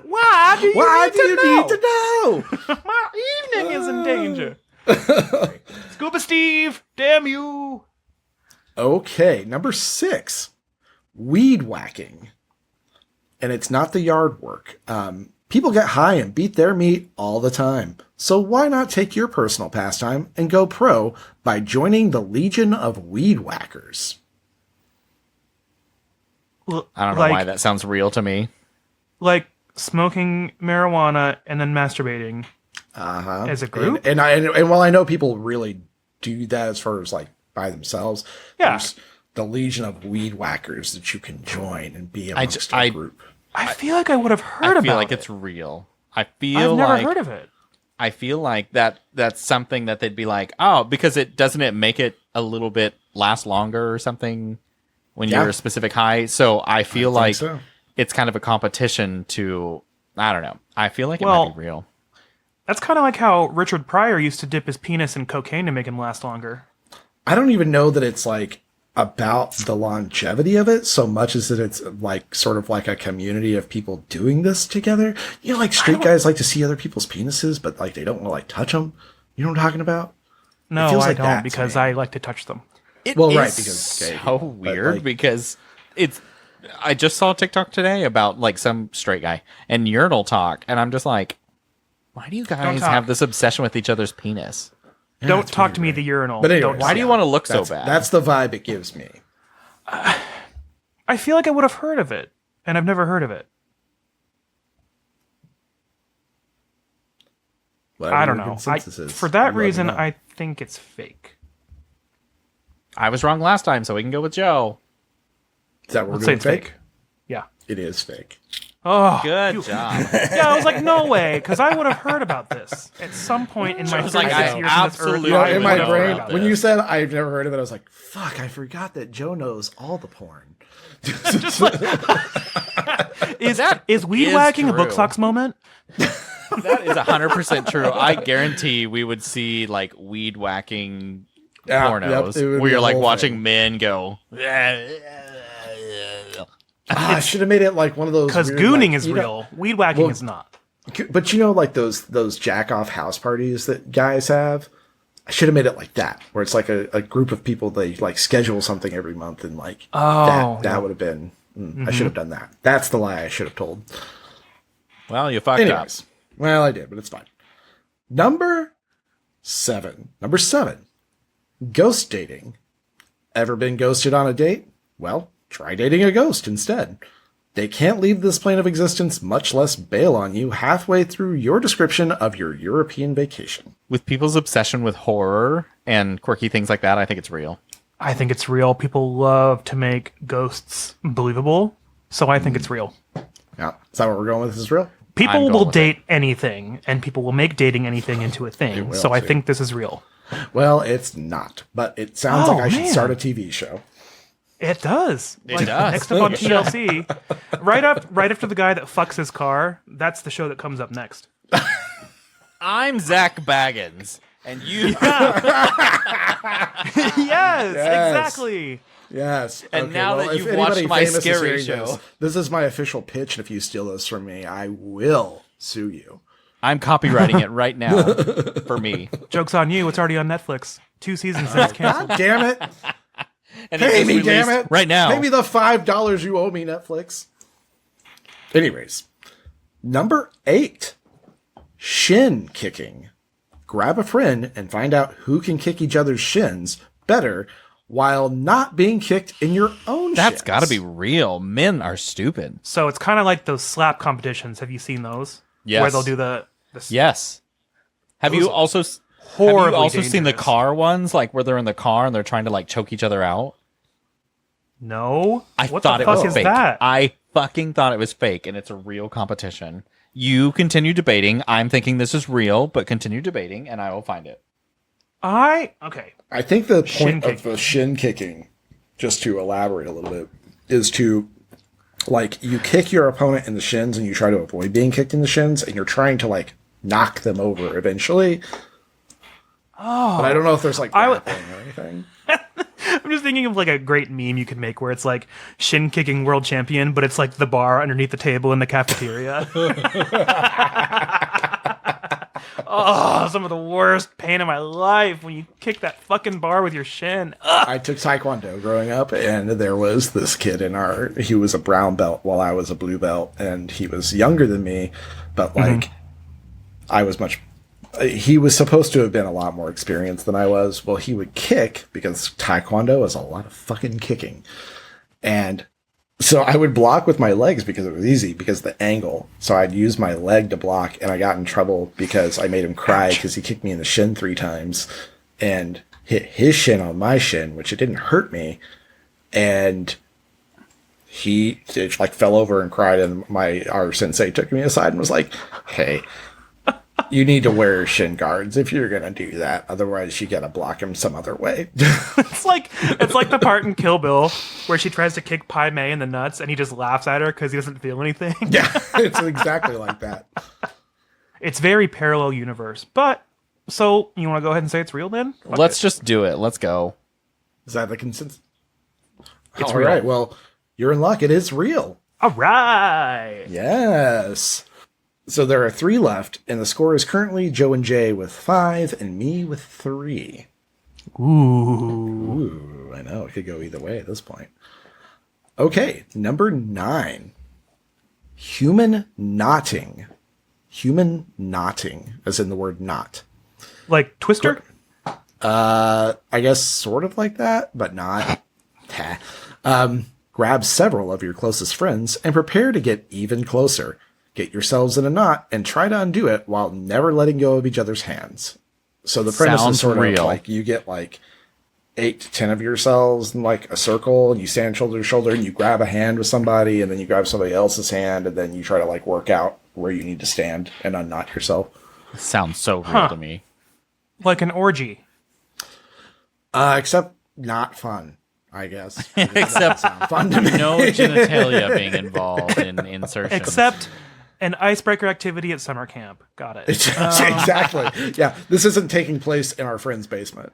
Why do you need to know? My evening is in danger. Scuba Steve, damn you. Okay, number 6, weed whacking. And it's not the yard work. People get high and beat their meat all the time. So why not take your personal pastime and go pro by joining the Legion of Weed Whackers? I don't know why that sounds real to me. Like smoking marijuana and then masturbating as a group? And while I know people really do that as far as like by themselves, there's the Legion of Weed Whackers that you can join and be amongst a group. I feel like I would have heard about it. I feel like it's real. I've never heard of it. I feel like that's something that they'd be like, oh, because it make it a little bit last longer or something when you're a specific high. So I feel like it's kind of a competition to, I don't know. I feel like it might be real. That's kind of like how Richard Pryor used to dip his penis in cocaine to make him last longer. I don't even know that it's like about the longevity of it so much as that it's like sort of like a community of people doing this together. You know, like straight guys like to see other people's penises, but like they don't want to like touch them. You know what I'm talking about? No, I don't, because I like to touch them. Because so weird because it's. I just saw a TikTok today about like some straight guy and urinal talk, and I'm just like, why do you guys have this obsession with each other's penis? Don't talk to me, the urinal. But anyways, why do you want to look so bad? That's the vibe it gives me. I feel like I would have heard of it, and I've never heard of it. I don't know. For that reason, I think it's fake. I was wrong last time, so we can go with Joe. Is that what Let's we're doing? say it's fake? Yeah. It is fake. Oh, good job. Yeah, I was like, no way, because I would have heard about this at some point in my 36 years in this earth. You know, in my brain, when you said I've never heard of it, I was like, fuck, I forgot that Joe knows all the porn. Just like, is weed whacking a book socks moment? That is 100% true. I guarantee we would see like weed whacking pornos where you're like watching men go. I should have made it like one of those. Because gooning is real. Weed whacking is not. But you know, like those jack off house parties that guys have. I should have made it like that, where it's like a group of people. They like schedule something every month, and like that would have been. I should have done that. That's the lie I should have told. Well, you fucked up. Well, I did, but it's fine. Number 7. Ghost dating. Ever been ghosted on a date? Well, try dating a ghost instead. They can't leave this plane of existence, much less bail on you halfway through your description of your European vacation. With people's obsession with horror and quirky things like that, I think it's real. I think it's real. People love to make ghosts believable, so I think it's real. Yeah, is that what we're going with? Is this real? People will date anything, and people will make dating anything into a thing, so I think this is real. Well, it's not, but it sounds like I should start a TV show. It does. It does. Next up on TLC, right after the guy that fucks his car, that's the show that comes up next. I'm Zach Baggins, and you... Yes, exactly. Yes. And now that you've watched my scary show... This is my official pitch, and if you steal this from me, I will sue you. I'm copywriting it right now for me. Joke's on you. It's already on Netflix. 2 seasons since canceled. God damn it. And Pay me, damn it. Right now. Pay me the $5 you owe me, Netflix. Anyways, number 8. Shin kicking. Grab a friend and find out who can kick each other's shins better while not being kicked in your own shins. That's got to be real. Men are stupid. So it's kind of like those slap competitions. Have you seen those? Yes. Where they'll do the Yes. Have you also seen the car ones, like where they're in the car and they're trying to like choke each other out? No. I what thought the it fuck was is fake. that? I fucking thought it was fake, and it's a real competition. You continue debating. I'm thinking this is real, but continue debating, and I will find it. Okay. I think the point of the shin kicking, just to elaborate a little bit, is to, like, you kick your opponent in the shins and you try to avoid being kicked in the shins, and you're trying to, like, knock them over eventually. Oh. But I don't know if there's, like, grappling or anything. I'm just thinking of like a great meme you could make where it's like shin kicking world champion, but it's like the bar underneath the table in the cafeteria. Oh, some of the worst pain in my life when you kick that fucking bar with your shin. Ugh. I took Taekwondo growing up, and there was this kid he was a brown belt while I was a blue belt, and he was younger than me, but like he was supposed to have been a lot more experienced than I was. Well, he would kick, because Taekwondo is a lot of fucking kicking. And so I would block with my legs because it was easy, because the angle. So I'd use my leg to block, and I got in trouble because I made him cry because he kicked me in the shin 3 times and hit his shin on my shin, which it didn't hurt me. And he like fell over and cried, and our sensei took me aside and was like, "Hey, you need to wear shin guards if you're gonna do that. Otherwise, you gotta block him some other way." It's like the part in Kill Bill where she tries to kick Pai Mei in the nuts, and he just laughs at her because he doesn't feel anything. Yeah, it's exactly like that. It's very parallel universe. But so you want to go ahead and say it's real then? Let's just do it. Let's go. Is that the consensus? It's All real. right. Well, you're in luck. It is real. All right. Yes. So there are 3 left, and the score is currently Joe and Jay with 5 and me with 3. Ooh, I know. It could go either way at this point. Okay, number 9. Human knotting. Human knotting, as in the word knot. Like Twister? I guess sort of like that, but not. Grab several of your closest friends and prepare to get even closer. Get yourselves in a knot and try to undo it while never letting go of each other's hands. So the premise Sounds is sort real. of like you get like 8 to 10 of yourselves in like a circle, and you stand shoulder to shoulder, and you grab a hand with somebody, and then you grab somebody else's hand, and then you try to like work out where you need to stand and unknot yourself. Sounds so real to me. Like an orgy. Except not fun, I guess. Except Fun to me. no genitalia being involved in insertion. Except an icebreaker activity at summer camp. Got it. Exactly. Yeah, this isn't taking place in our friend's basement.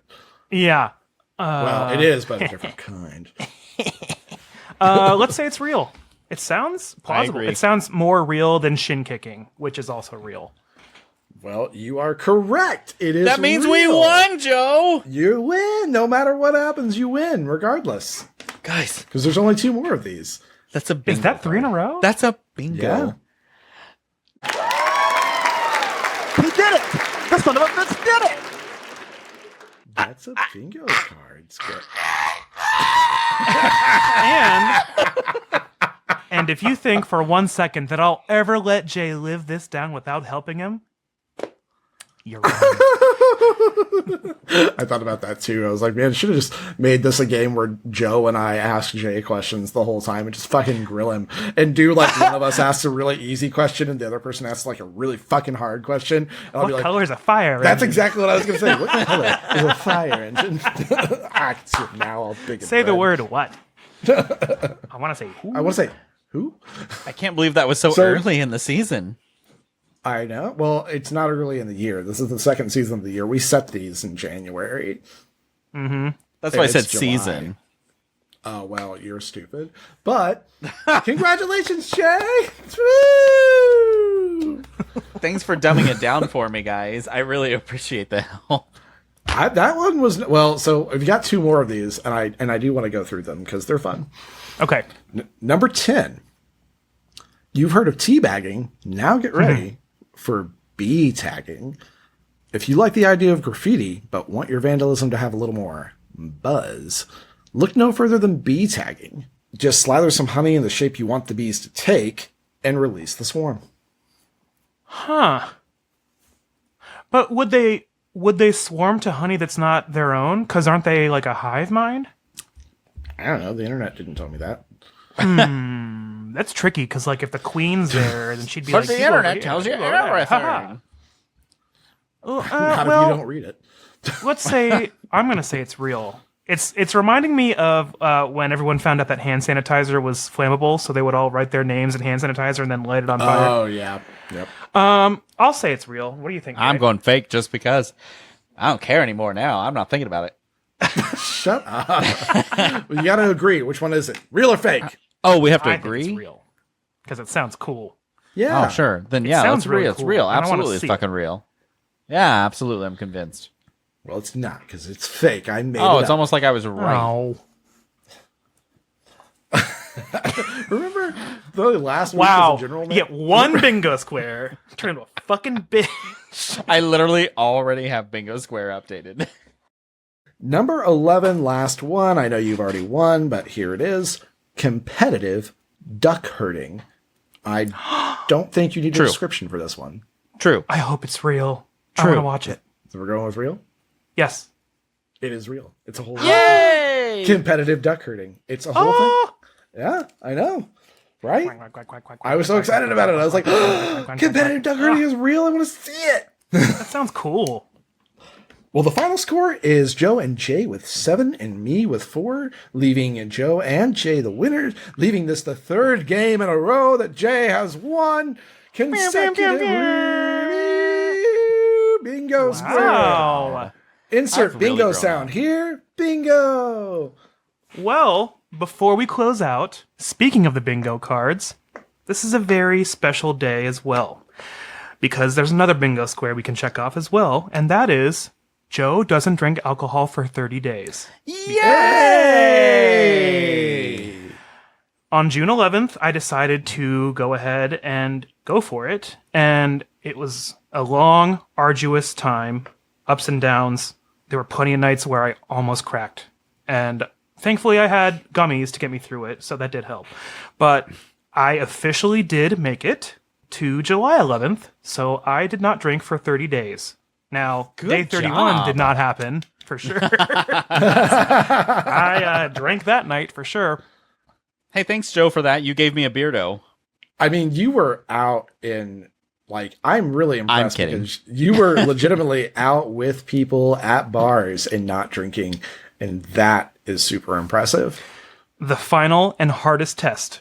Yeah. Well, it is, but a different kind. Let's say it's real. It sounds plausible. agree. It sounds more real than shin kicking, which is also real. Well, you are correct. It is. That means we real. won, Joe! You win. No matter what happens, you win, regardless. Guys, Because there's only 2 more of these. that's a bingo. Is that 3 in a row? That's a bingo. Yeah. He did it! The son of a bitch did it! That's a bingo card. Skip. And if you think for 1 second that I'll ever let Jay live this down without helping him, you're wrong. I thought about that too. I was like, man, I should have just made this a game where Joe and I ask Jay questions the whole time and just fucking grill him and do like one of us asks a really easy question and the other person asks like a really fucking hard question. And I'll be What like, color is a fire? that's engine? exactly what I was going to say. What color is a fire engine? I can see it now all big and Say the red. word what? I want to say who. I want to say, who? I can't believe that was so early in the season. I know. Well, it's not early in the year. This is the 2nd season of the year. We set these in January. That's why I It's said July. season. Oh, well, you're stupid. But congratulations, Jay! Woo! Thanks for dumbing it down for me, guys. I really appreciate the help. That one was well. So we've got 2 more of these, and I do want to go through them because they're fun. Okay. Number 10. You've heard of teabagging. Now get ready for bee tagging. If you like the idea of graffiti, but want your vandalism to have a little more buzz, look no further than bee tagging. Just slather some honey in the shape you want the bees to take and release the swarm. Huh. But would they swarm to honey that's not their own? Because aren't they like a hive mind? I don't know. The internet didn't tell me that. That's tricky because like if the queen's there, then she'd be But like, the "You go over internet here, tells you go over there." everything. Haha. Not if you Well, don't read it. let's say I'm gonna say it's real. It's reminding me of when everyone found out that hand sanitizer was flammable, so they would all write their names in hand sanitizer and then light it on fire. Oh, yeah. Yep. I'll say it's real. What do you think? I'm Dave? going fake just because I don't care anymore now. I'm not thinking about it. Shut up. Well, you got to agree. Which one is it? Real or fake? Oh, we have to I think agree? it's real because it sounds cool. Yeah. Oh, sure. Then It yeah, sounds it's real. really It's cool. real. I don't wanna Absolutely, it's see fucking real. Yeah, absolutely. I'm convinced. Well, it's not because it's fake. I made Oh, it it's up. almost like I was right. Oh. Remember the last week Wow. as a general You get one bingo square. Turn into a fucking bitch. I literally already have Bingo Square updated. Number 11, last one. I know you've already won, but here it is. Competitive duck herding. I don't think you need a True. description for this one. True. I hope it's real. I True. want to watch it. So we're going with real? Yes. It is real. It's a whole Yay! competitive duck herding. It's a whole thing. Yeah, I know. Right? I was so excited about it. I was like, competitive duck herding is real. I want to see it. That sounds cool. Well, the final score is Joe and Jay with 7 and me with 4, leaving Joe and Jay the winners, leaving this the third game in a row that Jay has won consecutively. Bingo square. Wow. Insert I've really bingo grown sound up. here. Bingo. Well, before we close out, speaking of the bingo cards, this is a very special day as well. Because there's another bingo square we can check off as well, and that is Joe doesn't drink alcohol for 30 days. Yay! On June 11th, I decided to go ahead and go for it, and it was a long, arduous time, ups and downs. There were plenty of nights where I almost cracked, and thankfully I had gummies to get me through it, so that did help. But I officially did make it to July 11th, so I did not drink for 30 days. Now, day 31 job. did not happen, for sure. I drank that night, for sure. Hey, thanks, Joe, for that. You gave me a beardo. I mean, you were out in, like, I'm really impressed. kidding. Because you were legitimately out with people at bars and not drinking, and that is super impressive. The final and hardest test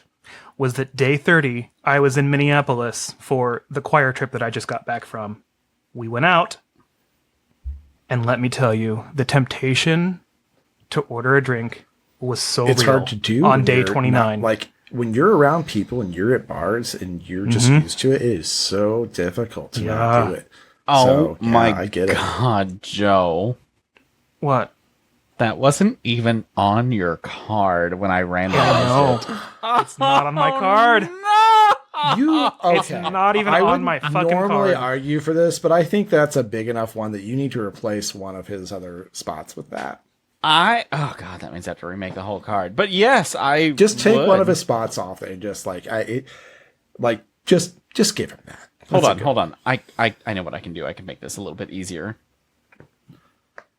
was that day 30, I was in Minneapolis for the choir trip that I just got back from. We went out, and let me tell you, the temptation to order a drink was so It's real hard to do on when day you're 29. not- like, when you're around people and you're at bars and you're just used to it, it is so difficult to not do it. Oh, So, yeah, my I get it. God, Joe. What? That wasn't even on your card when I randomized No, it. it's not on my card. You okay? It's not even I on wouldn't my fucking normally card. argue for this, but I think that's a big enough one that you need to replace one of his other spots with that. Oh God, that means I have to remake the whole card. But yes, I Just take would. one of his spots off and just just give him that. Hold on. I know what I can do. I can make this a little bit easier.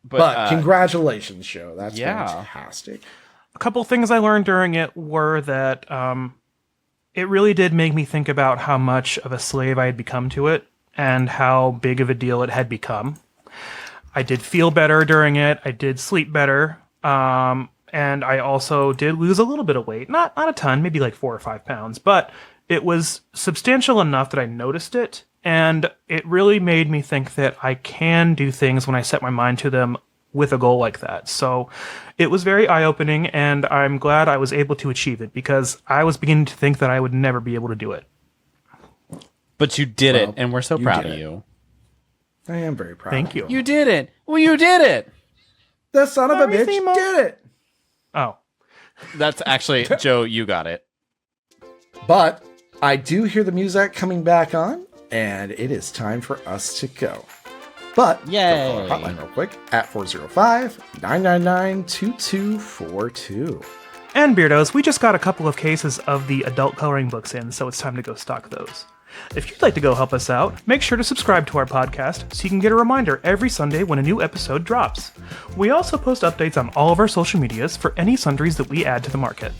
But congratulations, Joe. That's yeah. fantastic. A couple things I learned during it were that it really did make me think about how much of a slave I had become to it and how big of a deal it had become. I did feel better during it. I did sleep better. And I also did lose a little bit of weight. Not a ton, maybe like 4 or 5 pounds, but it was substantial enough that I noticed it. And it really made me think that I can do things when I set my mind to them with a goal like that. So it was very eye-opening, and I'm glad I was able to achieve it because I was beginning to think that I would never be able to do it. But you did Well, it, and we're so you proud did of it. you. I am very proud. Thank of you. You did it. Well, you did it. The son of a bitch Everything mo- did it. Oh, That's actually, Joe, you got it. But I do hear the music coming back on, and it is time for us to go. But Yay. go call our hotline real quick at 405-999-2242. and Beardos, we just got a couple of cases of the adult coloring books in, so it's time to go stock those. If you'd like to go help us out, make sure to subscribe to our podcast so you can get a reminder every Sunday when a new episode drops. We also post updates on all of our social medias for any sundries that we add to the market.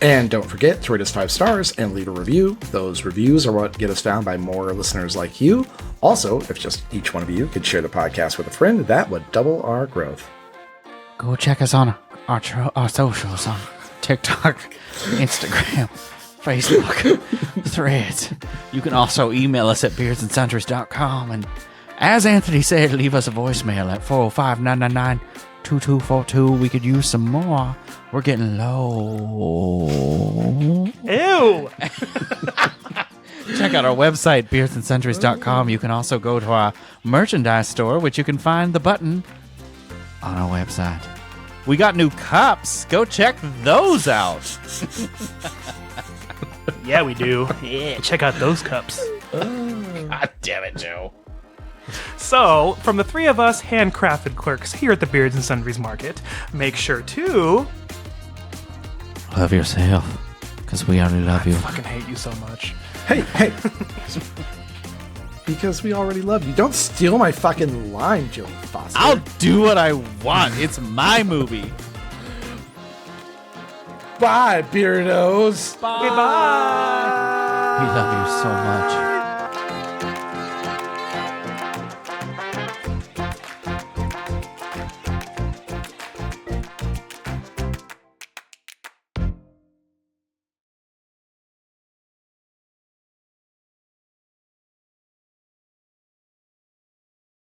And don't forget to rate us 5 stars and leave a review. Those reviews are what get us found by more listeners like you. Also, if just each one of you could share the podcast with a friend, that would double our growth. Go check us on our socials on TikTok, Instagram, Facebook, Threads. You can also email us at beardsandsundries.com. And as Anthony said, leave us a voicemail at 405-999-2242. We could use some more. We're getting low. Ew. Check out our website, beardsandsundries.com. You can also go to our merchandise store, which you can find the button on our website. We got new cups. Go check those out. Yeah, we do. Yeah, check out those cups. God damn it, Joe. So, from the three of us handcrafted clerks here at the Beards and Sundries Market, make sure to... Love yourself, because we already love you. I fucking hate you so much. Hey. Because we already love you. Don't steal my fucking line, Joey Foster. I'll do what I want. It's my movie. Bye, Beardos. Goodbye. We love you so much.